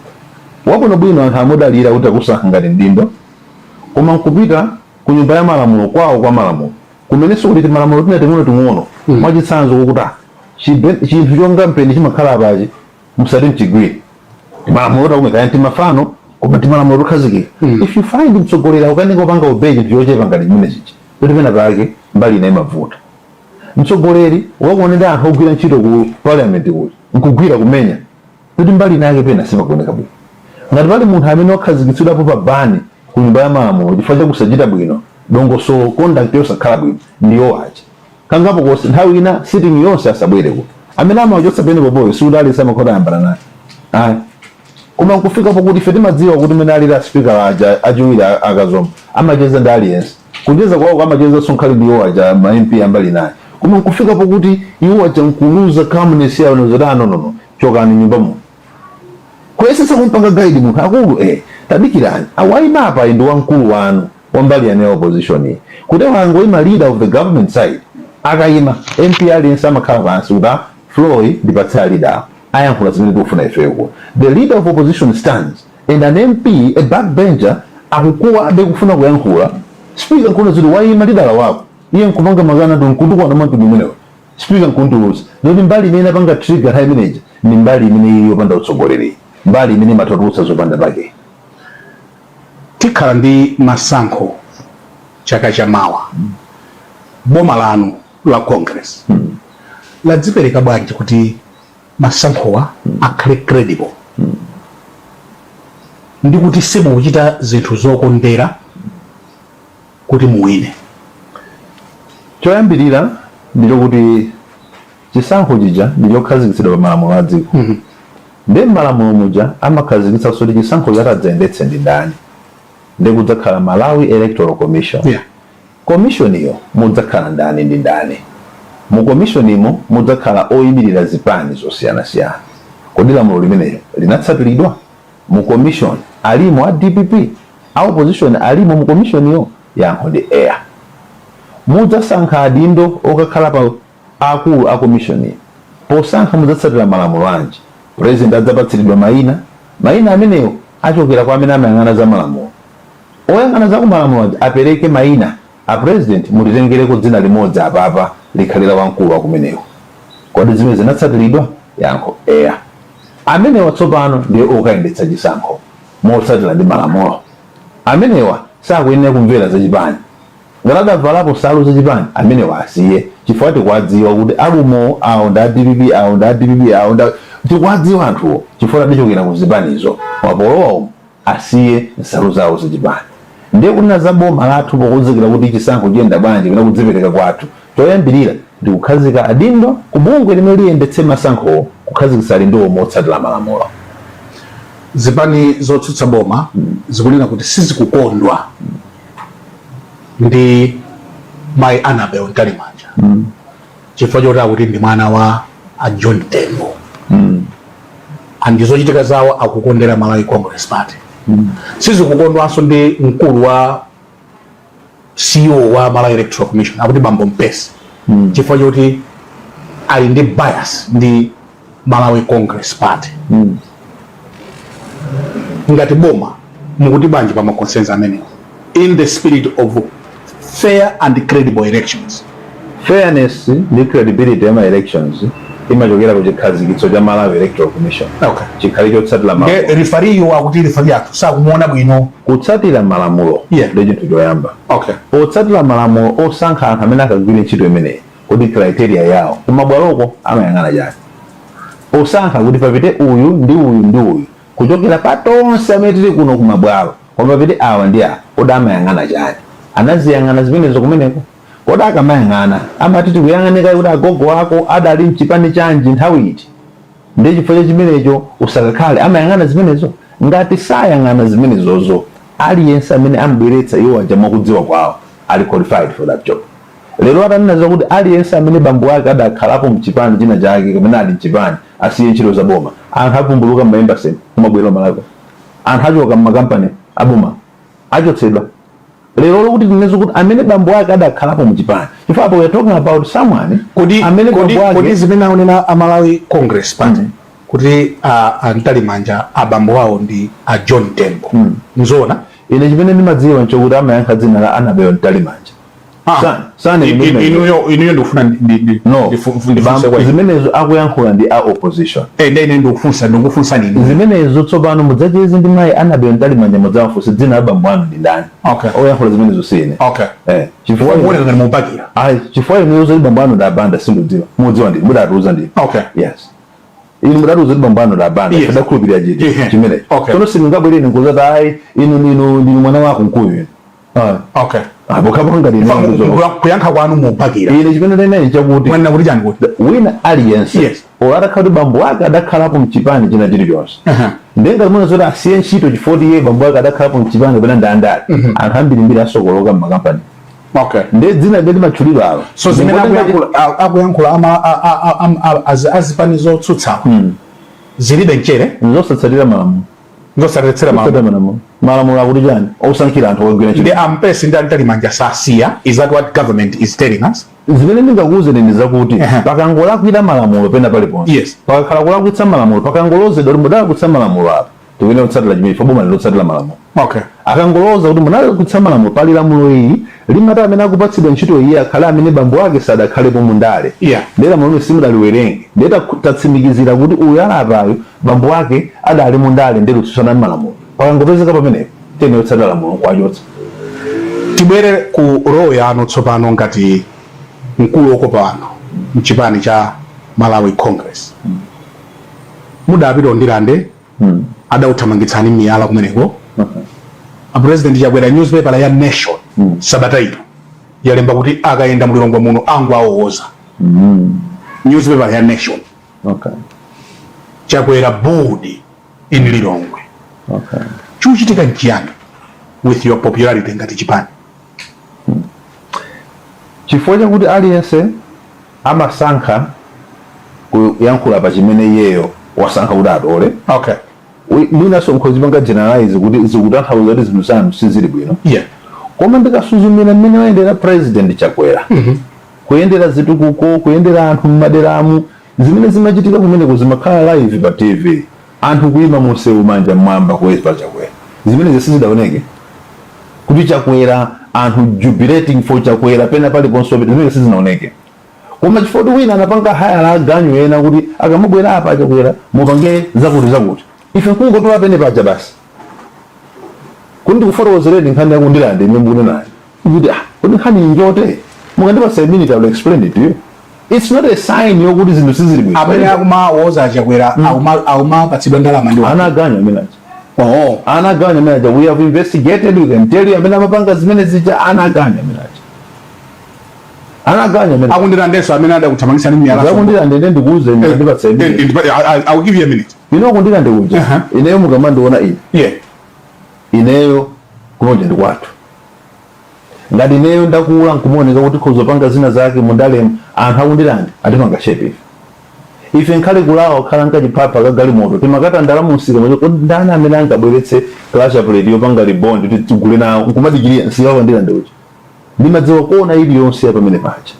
wakuno bwino anthu amudalira kuti akusankha ngati mdindo koma nkupita ku nyumba ya malamulo kwawo kwa malamulo kumene sikuti malamulo tinateng'ono ting'ono mwachitsanzo kokuti chinthu chonga mpeni chimakhala apachi musati mchigwire malamulo takumekaya timafano koma timalamulo tukhazikika. If you find mtsogolera ukanenga upanga ubeye chinthu chochepa ngati chimene chichi kuti pena pake mbali ina imavuta. Mtsogoleri wakuonera anthu ogwira ntchito ku parliament kuti nkugwira kumenya kuti mbali inake pena simakuoneka bwino. Ngati pali munthu amene wakhazikitsidwapo pa bani ku nyumba ya malamulo chifukwa chakusachita bwino dongosolo conduct yosakhala bwino ndiyo acha. Kangapo kosi nthawi ina sitting yonse asabwere kuti amene amachotsa pene popoyo siudali samakhota yambana naye. Koma nkufika pokuti ife timadziwa kuti mene alira speaker achiwiri akazomba amacheza ndi aliyense. Kucheza kwawo amacheza sonkhali ndiyo aja ma MP ambali naye. Koma nkufika pokuti iwo aja nkuluza calmness yawo nozodana no chokani nyumba mu. Kwesisa kumpanga guide munthu akulu tadikirani awayima apa ndi wamkulu wanu wambali ya opposition iyi kuti wangoyima leader of the government side akayima MP aliyense amakhala pansi kuti Floyd ndipatsa leader ayankhula zimene tikufuna ifeko. The leader of opposition stands and an MP a backbencher akukuwa abe kufuna kuyankhula speaker nkuna zili wayima leader wako iye nkupanga magana ndo nkunduko na mwantu mwenewo speaker nkunduza ndio mbali imene apanga trigger high manager ni mbali imene yopanda utsogoleri mbali imene matotutsa zopanda pake. Tikhala ndi masankho chaka chamawa boma lanu la Congress ladzipereka bwanji kuti masankhowa akhale credible ndi kuti simukuchita zinthu zokondera kuti muwine. Choyambirira ndilo kuti chisankho chija ndichokhazikitsidwa pa malamulo a dziko. Ndi malamulo muja amakhazikitsa kuti chisankho chatadzayendetse ndi ndani ndi kudzakhala Malawi Electoral Commission. Commission iyo mudzakhala ndani ndi ndani. Mu commission imo mudzakhala oyimirira zipani zosiyana-siyana. Kodi lamulo limenelo linatsatiridwa? Mu commission alimo a DPP a opposition alimo mu commission iyo yankho ndi air. Mudzasankha adindo okakhala pa akulu a commission iyi. Posankha mudzatsatira malamulo anji. President adzapatsidwa mayina ameneyo achokera kwa amene amayang'ana za malamulo. Oyang'ana za malamulo apereke mayina a president mulitengereko dzina limodzi apapa likhalira wamkulu wakumeneko. Kodi zimene zinatsatiridwa? Yankho eya. Amenewa tsopano ndiye okayendetsa chisankho motsatira ndi malamulo. Amenewa sakuyenera kumvera za chipani. Ngati adavalapo salu za chipani amenewa asiye chifukwa tikwadziwa kuti alumo awo nda DPP awo nda DPP awo nda tikwadziwa anthuwo chifukwa adichokera ku zipanizo wapolowa asiye nsalu zawo za chipani. Ndiye kunena za boma lathu pokonzekera kuti chisankho chiyenda bwanji kana kudzipereka kwathu choyambirira ndi kukhazika adindo ku bungwe limene liyendetse masankho kukhazikitsa adindo motsatira malamulo. Zipani zotsutsa boma zikunena kuti sizikukondwa ndi mai Annabel Ntalimanja chifukwa choti akuti ndi mwana wa a John Tembo andizochitika zawo akukondera Malawi Congress Party sizikukondwanso ndi mkulu wa CEO wa Malawi Electoral Commission akuti Bambo Mpesi chifukwa choti ali ndi bias ndi Malawi Congress Party ngati boma mukuti banji pa makonsenza amenewo in the spirit of fair and credible elections. Fairness ni credibility ya elections imachokera ku chikhazikitso cha Malawi Electoral Commission. Okay. Chikhali chotsatira malamulo. Referee yo akuti referee athu sakumuona bwino kutsatira malamulo. Ndi chinthu choyamba. Okay. Otsatira malamulo osankha anthu amene akagwira ntchito imeneyi kuti criteria yawo kumabwaloko amayang'ana chani. Osankha kuti papite uyu ndi uyu ndi uyu kuchokera patonse amene tili kuno kumabwalo koma papite awa ndi awa kodi amayang'ana chani. Anaziyang'ana zimenezo kumeneko. Koda akamayang'ana amatiti kuyang'anika kuti agogo wako adali mchipani chanji nthawi iti ndi chifukwa chimenecho usakakhale amayang'ana zimenezo ngati sayang'ana zimenezozo aliyense amene ambweretsa iwo aja mwakudziwa kwawo ali qualified for that job. Lero atanena kuti aliyense amene bambo wake adakhalapo mchipani china chake kamene ali mchipani asiye ntchito za boma anthu apumbuluka m'maembasi kumabwera Malawi anthu achoka m'makampani aboma achotsedwa. Lero kuti tinezo kuti amene bambo wake adakhalapo mchipani chifukwa we are talking about someone amene bambo wake kodi zimene aonena a Malawi Congress Party kuti Ntalimanja abambo wawo ndi a John Tembo nzona ine chimene ndimadziwa nchokuti amayankha dzina la Annabel Ntalimanja sana inuyo ndikufuna zimenezo akuyankhula ndi a opposition ine ndikufunsa nini zimenezo tsopano mudzacheze ndi mayi Annabel Ntalimanja mudzafunsa dzina la bambo anu ndi ndani oyankhula zimenezo sine chifukwa muoneka ngati mupakira chifukwa inuyo zoti bambo anu da Banda sindidziwa mudziwa ndi mudatiuza ndi yes ini mudatiuza ndi bambo anu da Banda tidakhulupirira chiti chimenecho tsono sindingabwereni nkuti ayi inu ndinu mwana wa Kunkuyu kuyankha kwanu mupakira ine chimene ndene chakuti mwana kuti chani kuti wina aliyense owatakhala kuti bambo wake adakhalapo mchipani china chilichonse ndenga limene zoti asiye ntchito chifukwa iye bambo wake adakhalapo mchipani kapena ndandali anthu ambirimbiri asokoloka m'makampani ndi dzina limene limatchulidwa awo so zimene akuyankhula azipani zotsutsawo zilibe mchere zosatsatira malamulo malamulo akuti chani osankhira anthu okagwira ntchito ndi Ampesi ndi Ntalimanja sasiya. Is that what government is telling us? Zimene ndingakuwuze ndi zakuti pakangolakwira malamulo pena paliponse pakakhala kulakwitsa malamulo pakangolozedwa kuti mudalakwitsa malamulo apo tikuyena kutsatira chimene ifo boma lilotsatira malamulo akangoloza kuti munalakwitsa malamulo pali lamulo iyi limata amene akupatsidwa ntchito iyi akhale amene bambo wake sadakhalepo mundale ndi lamulo simudaliwerenge ndi tatsimikizira kuti uyu alapayo bambo wake adali mundale ndi kutsutsana malamulo pakangopezeka pamenepo tene kutsatira lamulo kwachotsa. Tibwere ku roho yanu tsopano ngati mkulu wokopa wanu mchipani cha Malawi Congress mudapita ndirande adauthamangitsani miyala kumeneko a president Chakwera newspaper ya Nation sabata ino yalemba kuti akayenda mulilongwe muno angu awoza newspaper ya Nation Chakwera board in Lilongwe chuchitika nchiyani with your popularity ngati chipani chifukwa chakuti aliyense amasankha kuyankhula pa chimene iyeyo wasankha kuti atole mwinaso nkhozipanga generalize kuti zikutanthauza kuti zinthu zanu sizili bwino koma ndikasuzumira mmene wayendera president Chakwera kuyendera zitukuko kuyendera anthu m'maderamu zimene zimachitika kumeneko zimakhala live pa TV anthu kuyima munsewu manja mwamba kuwepa Chakwera zimene zisizidaoneke kuti Chakwera anthu jubilating for Chakwera pena pali konsobe zimene sizinaoneke koma chifukwa wina anapanga haya la ganyo ena kuti akamabwera apa Chakwera mupange zakuti ife kungotola pene paja basi kuti kufotokozereni nkhani yakundilande mbune naye kuti kuti nkhani njote mukandipasa a minute I will explain it to you. It's not a sign yokuti zinthu sizili bwino amene akumawoza Chakwera aumapatsidwa ndalama ndi anaganya amenaja anaganya amenaja we have investigated we can tell you amene amapanga zimene zija anaganya amenaja akundilandenso amene adakuthamangitsa ni miyala akundilande ndi ndikuuze ndipatsa I will give you a minute akundilande uja ineyo mukamandiona ineyo kunoja ndi kwathu ngati neyo ndakula nkumuoneka kuti khozo panga zina zake mundalemo anthu akundilanda atipanga shepe ife nkhale kulawo khala nkachipapa kagali moto timakata ndala musika mwe kodi ndani amene angabweretse clash plate yopanga rebound kuti tigule nawo nkumadikirira nsiyawo ndilanda uchi ndimadziwa kuona ili yonse ya pamene pacha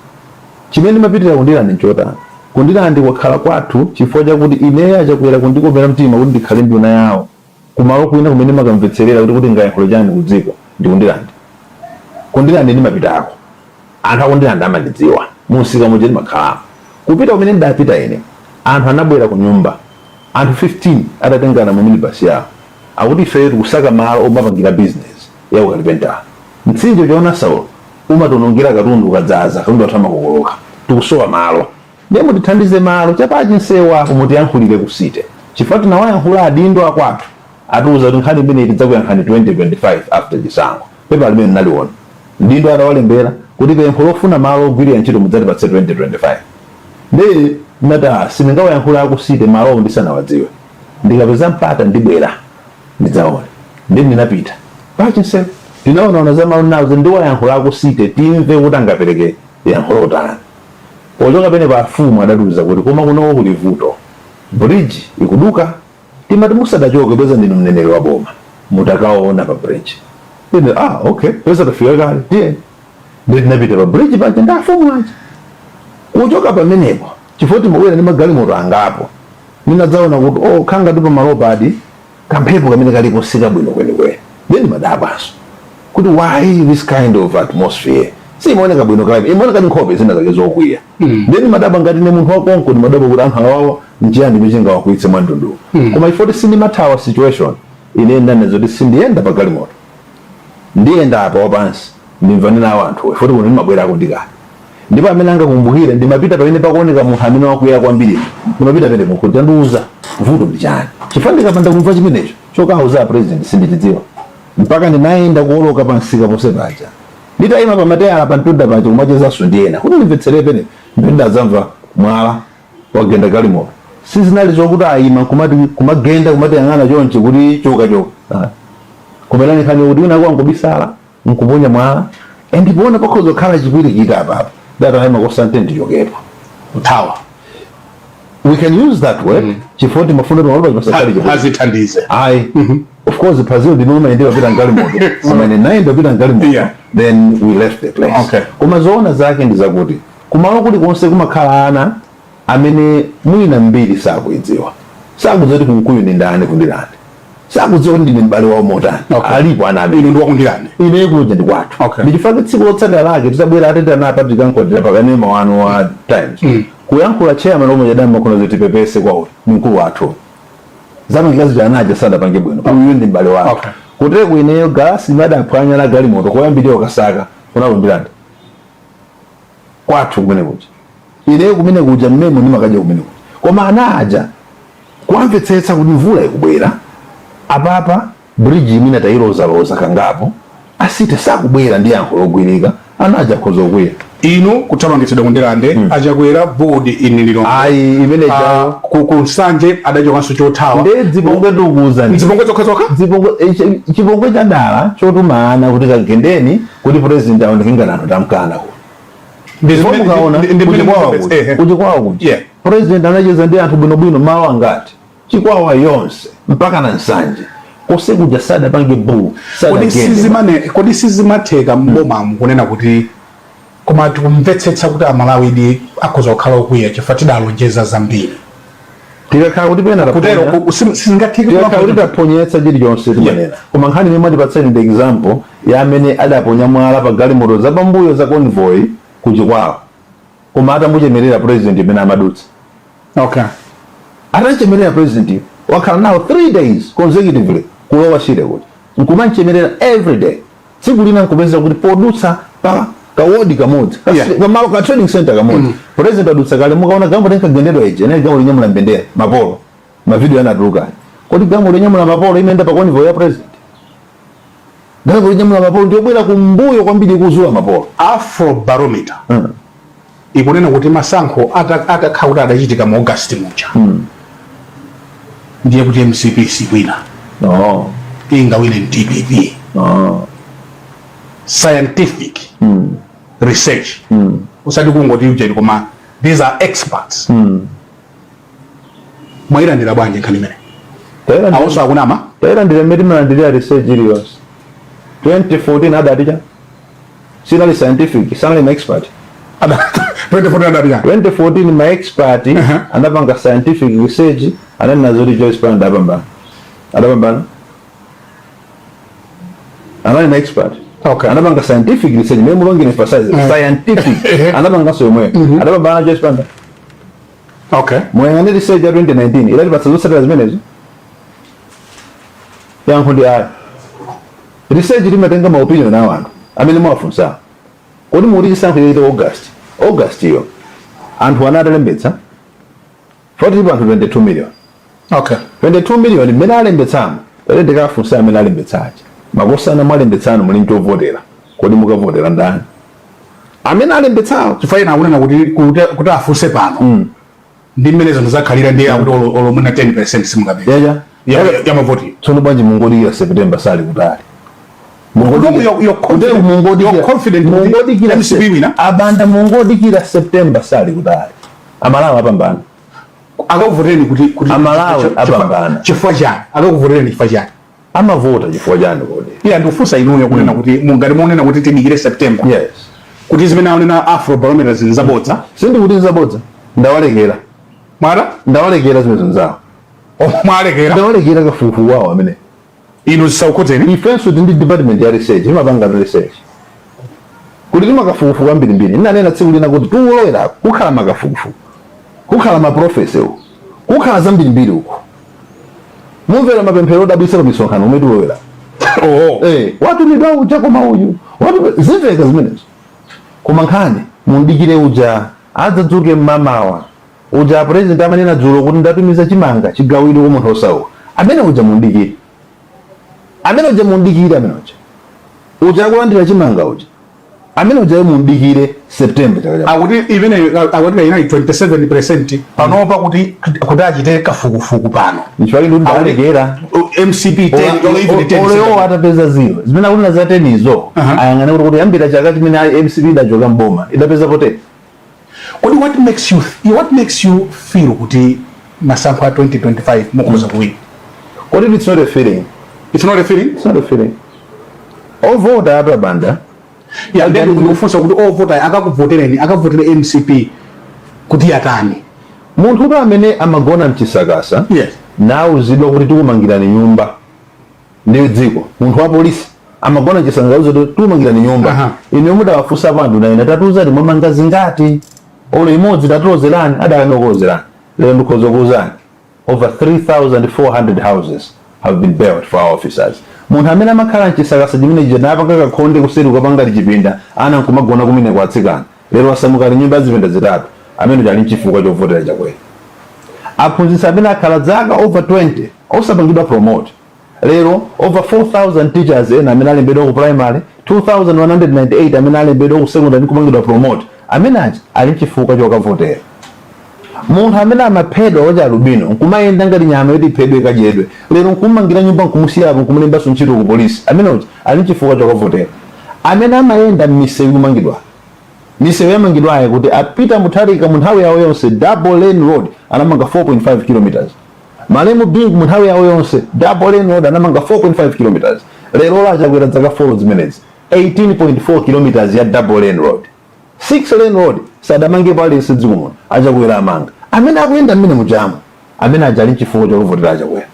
chimene mapitira kundilanda nchotani kundilanda kwakhala kwathu chifukwa chakuti ineyo achakwera kundikomera mtima kuti ndikhale nduna yawo kumalo kwina kumene makamvetserera kuti ngayankhulo chani kudziko kundilanda ndimapitako anthu akundilanda amandidziwa musika muje ndimakhalamo kupita kumene ndapita ine anthu anabwera ku nyumba anthu 15 atatengana mu minibus yawo akuti ife tikusaka malo omapangira business ya ukalipentala mtsinje uchiona Saulo umatonongera katundu kadzaza katundu atama kukoloka tikusowa malo ndemo tithandize malo chapachi nsewa kumutiyankhulire kusite chifukwa tinawayankhula adindo akwathu atiuza kuti nkhani imene tidzakuyankhani 2025 after chisankho pepa limene naliona ndindo atawalembera kuti pempho lofuna malo ogwirira ntchito mudzatipatse 2025 ndi nata siningawayankhula akusite malo ndisanawadziwe ndikapeza mpata ndibwera ndidzaone ndi ndinapita pachi nsewa tinaona za malo nazo ndiwayankhula akusite timve kuti angapereke yankhulo utani pochoka pene pafumu adatiuza kuti koma kuno kuli vuto bridge ikuduka timati musadachoke peza ndinu mneneri wa boma mutakaona pa bridge ine okay peza tafika kale ndiye ndinapita pa bridge paja ndafumu aja kuchoka pamenepo chifukwa timabwera ndi magalimoto angapo ninadzaona kuti khanga ndipo malopa adi kamphepo kamene kalipo sikabwino kwenikweni then madabaso kuti why this kind of atmosphere simoneka bwino kale imoneka nkhope zina zake zokwiya then madaba ngati ne munthu wakonko ndi madaba kuti anthu awawo njani michinga wakuitse mwandundu koma ifoti sinimatawa situation ine ndanezo kuti sindiyenda pa galimoto ndiyenda apa wapansi ndimvanena anthu ifoti kuti ndimabwerako ndikati ndipo amene angakumbukire ndimapita pamene pakuoneka munthu amene wakwera kwambiri ndimapita pene mukuti tandiuza vuto ndi chani chifukwa ndikapanda kumva chimenecho chokauza president sindichidziwa mpaka ndinayenda kuoloka pansika pose paja nditayima pamateyala pantunda paja kumachezanso ndiyena kuti ndimvetsere pene ndadzamva mwala wagenda galimoto sizinali zokuti ayima kumagenda kumatiyang'ana chonchi kuti choka kumelani khani kuti wina kwangobisala nkuponya mwala ndipoona pakhoza khala chipwirikiti apapo datayima kosantenti chokepo uthawa we can use that word chifukwa timafuna pasakali azithandize of course pazio ndinoma ende wapita ngalimoto samene naenda wapita ngalimoto then we left the place koma zoona zake ndizakuti kumalo kuti konse kumakhala ana amene mwina mbiri sakuidziwa sakudziwa kuti Kunkuyu ndi ndani kundilanda sakudziwa kuti ndine m'bale wawo motani alipo ana amene ndi wakundilanda ine kuja ndi kwathu ndichifukwa tsiku lotsatira lake tisabwera atenda na Patrick Ankodera pakane mawano wa Times kuyankhula chairman omwe jadama kuna zotipepese kwawo mkulu wathu zama kilazi janaja sada pange bwino uyu ndi m'bale wawo kutere kuineyo galasi madaphwanya la galimoto koyambirira kasaka kunalombiranda kwathu kumene kuja ineyo kumene kuja mmemo ndimakaja kumene kuja koma anaja kwamvetsetsa kuti mvula ikubwera apapa bridge imene tayiloza kangapo asite sakubwera ndi yankhulo logwirika anaja khoza kukwera inu kuthamangitsidwa kundilande achakwera board iniliro imene jayo kunsanje adachokanso chothawa ndedzipongwe tikuza dzipongwe zokhazoka chipongwe cha dala chotumana kuti kagendeni kuti president aonekengana anthu tamkana ku ndizomukaona kuti kwawo kuti president anacheza ndi anthu bwinobwino mawu angati chikwawa yonse mpaka na nsanje kose kuja sada pange bu kodi sizimatheka m'bomamu kunena kuti koma tikumvetsetsa kuti amalawi ndi akhoza kukhala okwiya chifukwa tidalonjeza zambiri tikakhala kuti pena kuti taponyetsa chilichonse timanena koma nkhani imene matipatseni ndi example ya amene adaponya mwala pa galimoto zapambuyo za convoy kuchikwawo koma atamuchemerera president imene amadutsa atachemerera president wakhala nawo 3 days consecutively kulowa shire kuti nkumanchemerera every day tsiku lina nkupeza kuti podutsa pa KODI kamodzi pamalo ka training center kamodzi president adutsa kale mukaona gambo tenkagendedwa ije ne gambo linyamula mbendera mapolo mavideo yanatuluka kodi gambo linyamula mapolo imeenda pa convoy ya president gambo linyamula mapolo ndio bwera kumbuyo kwambiri kuzuwa mapolo Afrobarometer ikunena kuti masankho atakhala kuti adachitika mu August muja ndiye kuti MCP sibwina ingawine DPP scientific research. Usati kungoti ujeni koma these are experts. Mwaira ndira bwanje nkanimene. Awoso akunama. Taira ndira medimana ndira research iliyonse. 2014 adadija. Sinali scientific, sinali expert. 2014 adadija. 2014 my expert anapanga scientific research anani nazuri Joyce Banda adabamba. Anani na expert. Okay. Anapanga scientific research mimi mulongi emphasize scientific. Anapanga so mwe. Adabamba na Joyce Banda. Okay. Mwe research ya 2019 ila libasazo sata zimenezo. Yankundi aya. Research limetenga ma opinion na wantu. Amene mwafunsa. Kodi muri sankhire ite August yo. Anthu analembetsa 22 million. Okay. 22 million mena alembetsamo. Ere ndikafunsa amene alembetsaje. Makosana mwalembetsano muli nchovotera. Kodi mukavotera ndani? Amene alembetsawo tifaina akunena kuti afunse pano. Ndi mmene zonse zakhalira ndi akuti olo muna 10% simungabeka. Ya mavoti. Tsono bwanji mungodikira September sali kutali. You're confident mungodikira MCP wina abanda mungodikira September sali kutali. Amalawi apambana. Akakuvoteni kuti Amalawi apambana. Chifukwa chani? Akakuvoteni chifukwa chani? Amavota chifukwa chani kodi? Iya ndifunsa inuyo kunena kuti mungati muonena kuti tidikire September. Yes. Kuti zimene aonena Afro barometer zinzabodza. Sindi kuti nzabodza. Ndawalekera. Mwara? Ndawalekera zimene nzawo. Mwalekera? Ndawalekera kafufu wawo amene. Inu zisaukhozeni? Ifenso ndi department ya research, imapanga research. Kuti timakafufu kwambirimbiri, inanena tsiku lina kuti tuulowera kukhala makafufu. Kukhala maprofesa uko. Kukhala zambirimbiri uko. Mumvera mapemphero odabwitsa misonkhano umene tulowera. Watu ni dawu chako mauyu. Watu zimveka zimenezo. Koma nkhani mundikire uja adzadzuke mmamawa. Uja president amanena dzulo kuti ndatumiza chimanga chigawidwe kwa munthu osawo. Amene uja mundikire. Amene uja mundikire amene uja. Uja akulandira chimanga uja. Amene uja mundikire September chakaja. Akuti even akuti ina 27% panopa kuti achite kafukufuku pano. Nchwali ndi ndalekera MCP 10 oleo atapeza zero. Zimene akuti za 10 izo. Ayangane kuti yambira chakati mine MCP ndajoka BOMA. Idapeza pote. What makes you feel kuti masankho 2025 mukuza kuwina? What if it's not a feeling? It's not a feeling? It's not a feeling. All vote at Banda. Yeah, then ufunsa kuti all vote akakuvotereni, akavotera MCP kuti yatani. Munthu amene amagona mchisakasa. Yes. Now uzidwa kuti tikumangirani nyumba. Ndi dziko. Munthu wa polisi amagona mchisakasa uzidwa tikumangirani nyumba. Ine mudawafunsa abantu na ina tatuza timamanga zingati. Ole imodzi tatozerani adanokozerani. Lero ndikuzokuzani. Over 3,400 houses have been built for our officers. Munthu amene amakhala mchisakasa chimene je napanga kakhonde kuseri kupanga chipinda ana nkumagona kumene kwatsikana. Lero asamukali nyumba zipinda zitatu. Amene ali chifukwa chovotera chakwera. Aphunzitsi amene akhala zaka over 20 osapangidwa promote. Lero over 4,000 teachers ena amene alembedwa ku primary, 2,198 amene alembedwa ku secondary kumangidwa promote. Amene ali chifukwa chokavotera. Munthu amene amaphedwa oja alubino nkumayenda ngati nyama yoti iphedwe kadyedwe. Lero nkumangira nyumba nkumusiyapo nkumulembaso ntchito ku polisi. Amene uja ali chifukwa chokavotera. Amene amayenda m'misewu kumangidwa. Misewu yamangidwayo kuti apita mutharika munthawi yawo yonse double lane road anamanga 4.5 kilometers. Malemu Bing munthawi yawo yonse double lane road anamanga 4.5 kilometers. Lero la Chakwera zaka 4 zimenezi 18.4 kilometers ya double lane road. 6 lane road sadamange pale sidzikuno Chakwera amanga. Amene akuyenda mmene mujamu amene ajali chifukwa chokuvotera Chakwera.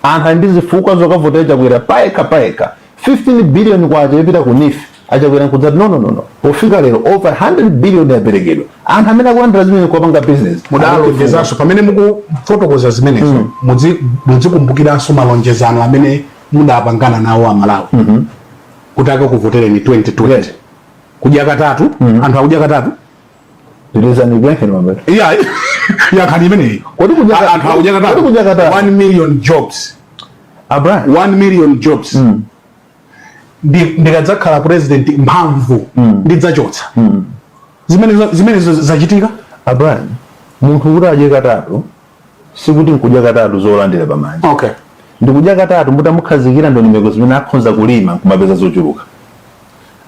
Anthu ndi zifukwa zokavotera Chakwera paeka 15 billion kwacha yapita ku NIF. Chakwera nkudza no. Pofika lero over 100 billion yaperekedwa. Anthu amene akulandira zimene kupanga business. Mudalonjezaso pamene mukufotokoza zimenezo muzikumbukiraso malonjezano amene mudapangana nawo Amalawi. Kuti akakuvotereni 2020. Kudya katatu, anthu akudya katatu. Ndilizani blanke nombe. Ya khani imene. Kodi kudya anthu akudya katatu. 1 million jobs. Abra 1 million jobs. Ndikadzakhala president mphamvu ndidzachotsa. Zimene zachitika. Abra munthu kuti adye katatu sikuti nkudya katatu zolandira pamanja. Okay. Ndikudya katatu mutamukhazikira ndonimeko zimene akhonza kulima kumapeza zochuluka.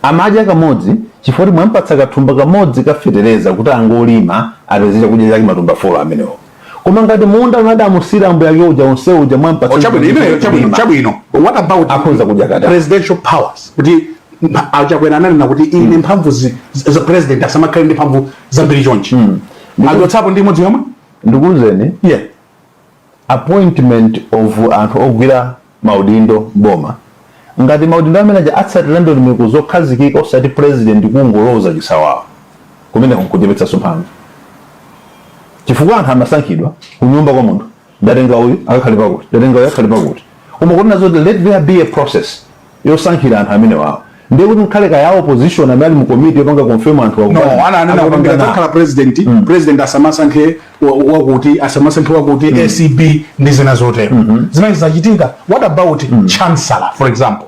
Amadya kamodzi chifukwa mwampatsa kathumba kamodzi kafetereza kuti angolima apezera kudya chake matumba 4 amenewo. Koma ngati munda unadamusira mbo yake uja onse uja mwampatsa chabwino. What about akonza kudya kata presidential powers? Kuti Chakwera ananena kuti ine mphamvu za president asamakhale ndi mphamvu zambiri chonchi. Adotsapo ndi modzi yomwe? Ndikuwuzeni. Yeah. Appointment of anthu ogwira maudindo boma. Ngati maudindo amene aja atsatira ndondomeko zokhazikika osati president kungoloza chisawawa. Kumene kukuchepetsa mphamvu. Chifukwa anthu amasankhidwa kunyumba kwa munthu. Ndatenga uyu akakhale pakuti. Ndatenga uyu akakhale pakuti. Umakuona zoti let there be a process yosankhira anthu amene wawo. Ndiye kuti nkhale ya opposition amene mu committee yopanga confirm anthu wakuti. No, ananena kuti ngakhala president asamasankhe wakuti asamasankhe wakuti ACB ndi zina zotero. Zimene zachitika. What about chancellor, for example?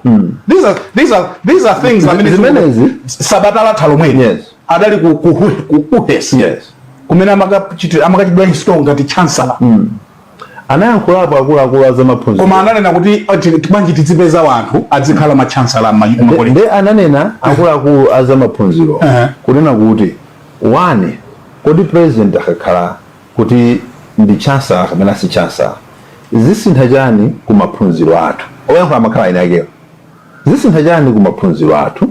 These are things zimenezi Sabatala Talomwe. Yes. Adali kuhesi. Yes. Kumene amakachidwa install ngati chancellor. Anayankhulapo akuluakulu azamaphunziro. Koma ananena kuti bwanji tizipeza wanthu adzikhala ma chancellor m'makolegi. Nde ananena akuluakulu azamaphunziro kunena kuti one kodi president akakhala kuti ndi chancellor kapena si chancellor zisintha chani ku maphunziro athu. Oyankhula amakhala ine akewo. Zisintha chani ku maphunziro athu.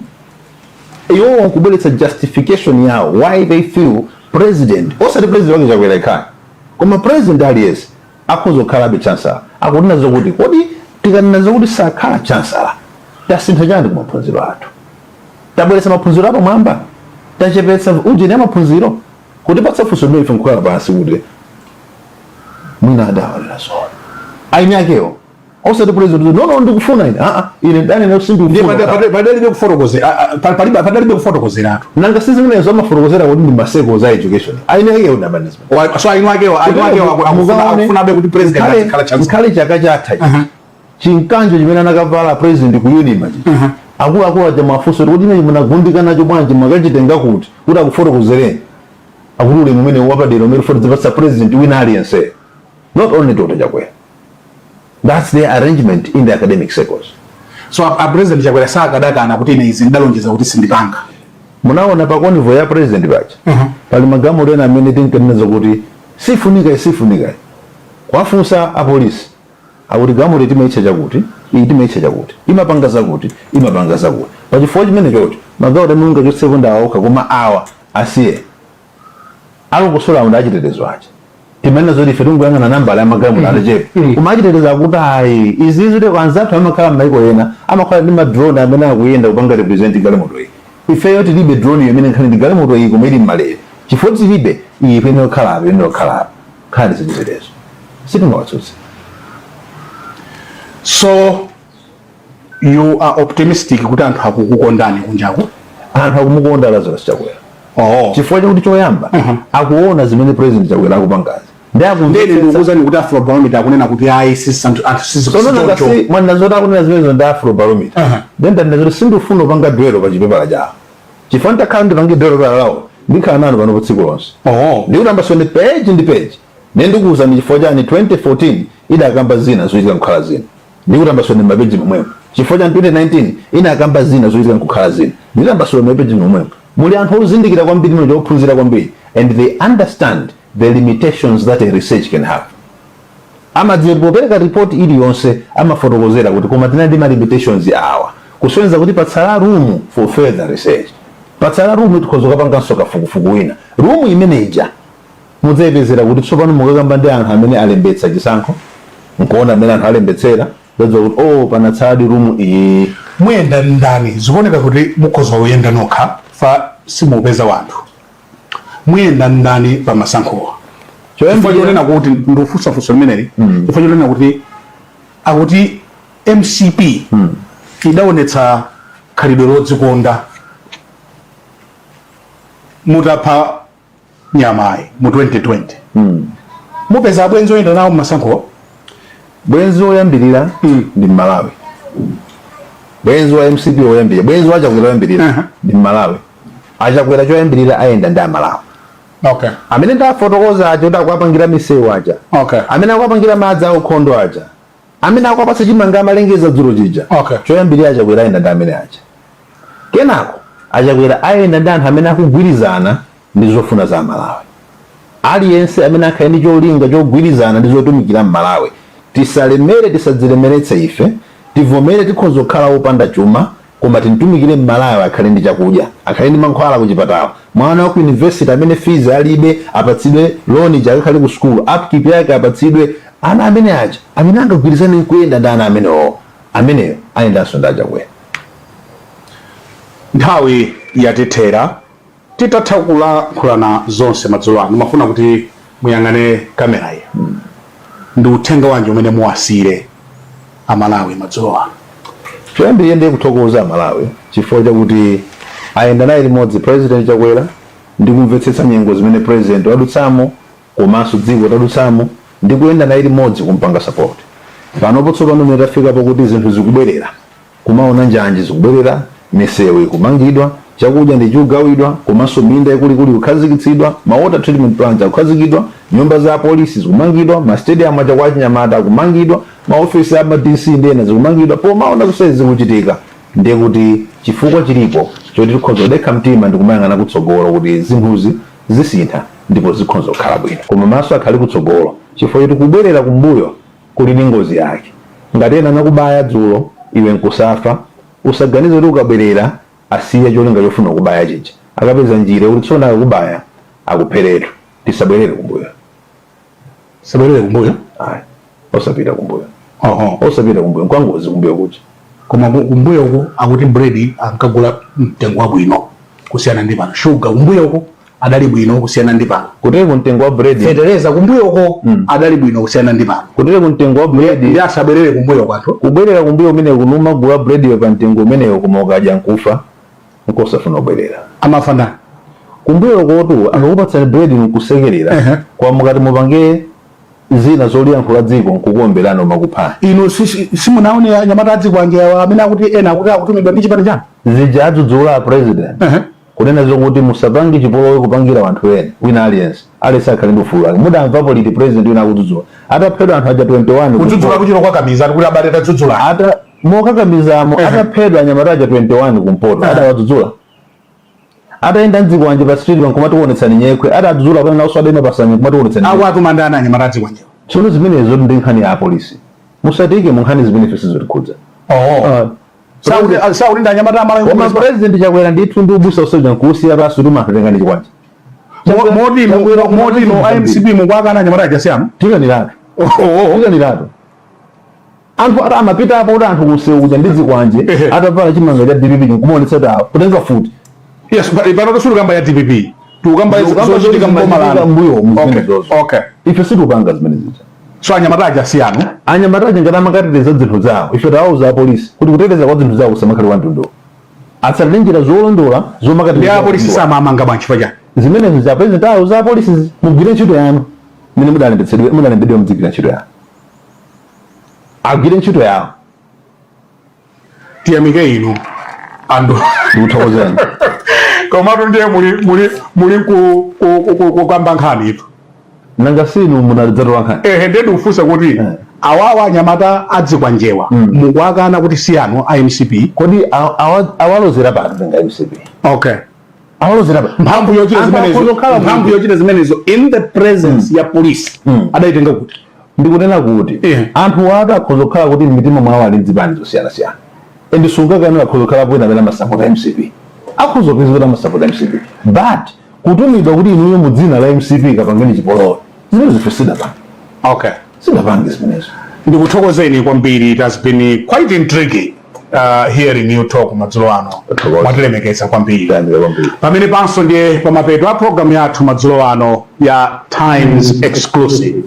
Iwo kubweretsa justification yawo why they feel president osati president wake Chakwera ikhale. Koma president aliyense akhoza kukhala be chancellor. Akunena zokuti kodi tikanena zokuti sakhala chancellor tasintha chani ku maphunziro athu. Tabweretsa maphunziro apo mwamba. Tachepetsa ujeni maphunziro. Kuti patsa funso limene ife nkukhala pansi kuti mwina adawalira zona. Aine akewo. Osati president no ndikufuna ine. Ine ndani ne usimbi ufuna. Padalibe kufotokozera athu. Nanga sisi mene zomafotokozera kuti ndi maseko za education. Aine akewo na management. So aine akewo akufuna be kuti president akhala chancellor. Nkhale chaka chatha. Chinkanjo chimene anakavala president ku UDIMA. Akuluakulu aja mafunso kuti ine munagundika nacho bwanji makachitenga kuti akufotokozereni. Akulu mumene wapadero umene fotokozera president wina aliyense. Not only Dr. Chakwera. That's their arrangement in the academic circles. So a president Chakwera sakadakana kuti ine izi ndalonjeza kuti sindipanga. Munaona pa convo ya president bacha. Pali magambo ena amene tinkanena kuti sifunika. Kwafunsa a police. Akuti gamu leti maicha chakuti, maicha chakuti. Imapanga zakuti. Pa chifukwa chimene chocho, magawo tamunga cho 7 awo koma awa asiye. Akusola unda achitetezo acha. Timene zoti ife tunguyang'ana namba ya magamu na jepe. Kumachitetezo akuti ayi izi zile kwanzatu amakhala maiko ena amakhala ndi drone amene akuyenda kupanga represent galimoto iyi. Ife yoti libe drone yamene nkhani ndi galimoto iyi kumene malere. Chifukwa tilibe ife ino khala khali zachitetezo. Sitingawatsutse. So you are optimistic kuti anthu akukukondani kunjaku? Anthu akumukonda Lazarus Chakwera. Chifukwa chakuti choyamba akuona zimene president Chakwera akupangazi. Ndene ndikuzani kuti Afrobarometer akunena kuti ayi sisi anthu sisi kuchoncho. Mwana zoti akunena zimene ndi Afrobarometer. Then ndazoti sindifuna upanga duelo pa chipepala chawo. Chifukwa ntakhala ndipange duelo lawo ndikhala nanu pano pa tsiku lonse. Ndikutambasoni page ndi page. Ndikuwuzani chifukwa chani 2014 idakamba zina zochitika kukhala zina. Ndikutambasoni mapeji momwemo. Chifukwa chani 2019 idakamba zina zochitika kukhala zina. Ndikutambasoni mapeji momwemo. Muli anthu ozindikira kwambiri muli ophunzira kwambiri and they understand the limitations that a research can have. Amadziwa popereka report iliyonse amafotokozera kuti koma tinali ma limitations awa. Kusonyeza kuti patsala room for further research. Patsala room tikhoza kupanganso kafukufuku wina. Room imeneja mudzayipezera kuti tsopano mukakamba ndi anthu amene alembetsa chisankho. Nkuona amene anthu alembetsera zadziwa kuti panatsala room iyi. Muyenda ndani zikuoneka kuti mukhoza kuyenda nokha fa simupeza wanthu. Muyenda ndani pa masankhowa. Choyambirira kuti ndofusafusa limeneli. Choyambirira kuti akuti MCP idaonetsa khalidwe lodzikonda mutapha nyamayi mu 2020. Mupeza bwenzi oyenda nawo masankhowa. Bwenzi oyambirira ndi Malawi. Bwenzi wa MCP oyambirira. Bwenzi wa Chakwera oyambirira ndi Malawi. Achakwera choyambirira ayenda ndi Malawi. Okay. Amene ndafotokoza aja kuti akwapangira misewu aja. Okay. Amene akwapangira madzi aukhondo aja. Amene akwapasa chimanga amalengeza dzulo chija. Okay. Choyambirira Chakwera ayenda ndi amene aja. kenako Chakwera ayenda ndi anthu amene akugwirizana ndi zofuna za Malawi. Aliyense amene akhale ndi cholinga chogwirizana ndi zotumikira Malawi. Tisalemere tisadzilemeretse ife, tivomere tikhoza kukhala opanda chuma, koma titumikire Malawi akhale ndi chakudya, akhale ndi mankhwala ku chipatala. Mwana wa ku university amene fees alibe apatsidwe loan akhale ku school, upkeep yake apatsidwe. Ana amene aja amene angagwirizane kuyenda ndi ana ameneyo ayendanso ndi Chakwera. Nthawi yatithera titatha kulankhulana zonse madzulo ano mafuna kuti muyang'ane kamera iyi. Ndi uthenga wanji umene muwasire Amalawi madzulo ano? Choyambirira ndiye kuthokoza Malawi chifukwa chakuti ayenda naye limodzi President Chakwera ndi kumvetsetsa nyengo zimene President wadutsamo komanso dziko tadutsamo ndi kuyenda naye limodzi kumpanga support. Panopo tsopano metafika pakuti zinthu zikubwerera, kumaona njanji zikubwerera, misewu ikumangidwa, chakudya ndi chigawidwa, komanso minda ikuluikulu kukhazikitsidwa, ma water treatment plants kukhazikidwa, nyumba za polisi zikumangidwa, ma stadium a ANYAMATA akumangidwa, ma office a DC ndena zikumangidwa. Pomaona kusezi zikuchitika ndiye kuti chifukwa chilipo choti tikhoza kudekha mtima ndi kumayang'ana kutsogolo kuti zinthuzi zisintha ndipo zikhoza kukhala bwino. Koma maso akhali kutsogolo chifukwa choti kubwerera kumbuyo kuli ndi ngozi yake. Ngati ena nakubaya dzulo iwe nkusafa, usaganize kuti ukabwerera asiya cholinga chofuna kubaya chicha, akapeza njira kuti tsona akubaya akupheretu. Tisabwerere kumbuyo. Sabwerere kumbuyo? Ayi, osapita kumbuyo. Osapita kumbuyo, kwa ngozi kumbuyo kucha. Koma kumbuyo uko akuti bread ankagula mtengo wabwino kusiyana ndi pano. Sugar kumbuyo uko adali bwino kusiyana ndi pano. Kutele mtengo wa bread. Fetereza kumbuyo uko adali bwino kusiyana ndi pano. Kutele mtengo wa bread ndi asabwerere kumbuyo kwathu. Kubwerera kumbuyo mene kunuma gula bread pa mtengo mene kumoka aja nkufa. Nkosafuna kubwerera. Amafana. Kumbuyo kotu akakupatsa bread nkusekerera. Kwa mukati mupange zina zoliyankhula dziko nkukuomberana makuphani. Ino simunaone anyamata AZIKWANJE amene akuti ena akuti akutumidwa ndi chipani chanu. Zija adzudzula president. Kunena zokuti musapange chipolowe kupangira anthu ena wina aliyense akhale ndi ufulu wake. Mudamvapo liti president wina akudzudzula ataphedwa anthu aja 21 kudzudzula kuchiro kwakamiza kuti abale atadzudzula ata mokakamizamo ataphedwa anyamata aja 21 kumpoto adawadzudzula. Ataenda AZIKWANJE pa street bankomati kuonetsani nyekwe atadzudzula kana uswadena pasanye kumati kuonetsani awu atumandana anyamata AZIKWANJE. Tsono zimenezo ndi nkhani ya polisi. Musatike mu nkhani zimene zikukhudza. Sauli ndi anyamata Malawi Congress Party. President Chakwera ndithu ndi ubusa usoja nkusiya pasu tuma kutenga ndi Chakwera. Modi no IMCB mukwakana anyamata ajasiyana. Tikaniratu. Tikaniratu. Anthu amapita apo kuti anthu kusewu kuja ndi AZIKWANJE atavala chimanga cha DPP kumuonetsa tawo kutenga futi. Yes, pano kusulu kamba ya DPP. Tukamba zochitika mbomala mbuyo muzimene. Okay. Ife situpanga zimene zija. So anyamata ajasiyana. Anyamata aja ngati amakateteza zinthu zawo. Ife tawauza polisi kuti kuteteza kwa zinthu zawo kusamakhale kwa mtundu. Atsatire njira zolondola zomakatira. Ya polisi samamanga bwanji paja. Zimene za president awuza polisi mugwire ntchito yanu. Mene mudalembedwe muzigwira ntchito yanu. Agwire ntchito yawo. Tiyamike inu. Ando. Ndikuthokozani. Komatu ndiye muli kukamba nkhani itu. Nanga sinu munadzatola nkhani. Ndedi ufunsa kuti awawa anyamata AZIKWANJEwa mukwakana kuti siyano IMCP kodi awalozera pano nga IMCP. Okay. Awalozera pano. Mphamvu yochita zimenezo in the presence ya police adaitenga kuti. Ndikunena kuti anthu wada akuzokhala kuti mitima mwawo ali dzipani zosiyana-siyana. Ende sungakana akuzokhala bwina bela masapota MCP. Akuzopezera masapota MCP. But kutumidwa kuti inuyo mudzina la MCP kapangeni chipolowe. Zimene zifesida pano. Okay. Singapange zimenezo. Ndikuthokozeni kwambiri. It has been quite intriguing hearing you talk madzulo ano. Mwatilemekeza kwambiri. Pamene panso ndiye pamapeto a program yathu madzulo ano ya Times Exclusive.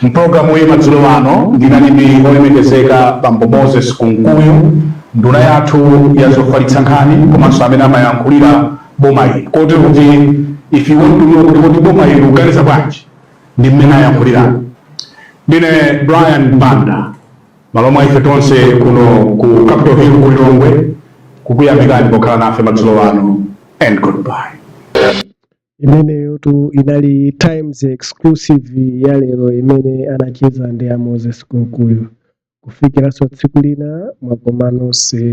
Mprogramu iyi madzulo ano ndinalimi olemekezeka Bambo Moses Kunkuyu, nduna yathu ya zofalitsa nkhani komanso amene amayankhulira boma ili. Koti kuti if you want to know kuti boma ili likuganiza bwanji ndi mmene ayankhulira. Ndine Brian Banda, malo mwa ife tonse kuno ku Capitol Hill ku Lilongwe, kukuyamikani pokhala nafe madzulo ano, and goodbye. Imeneyo tu inali Times Exclusive ya lero imene anacheza ndi Moses Kunkuyu. Kufikira so tsiku lina mwakomanonse.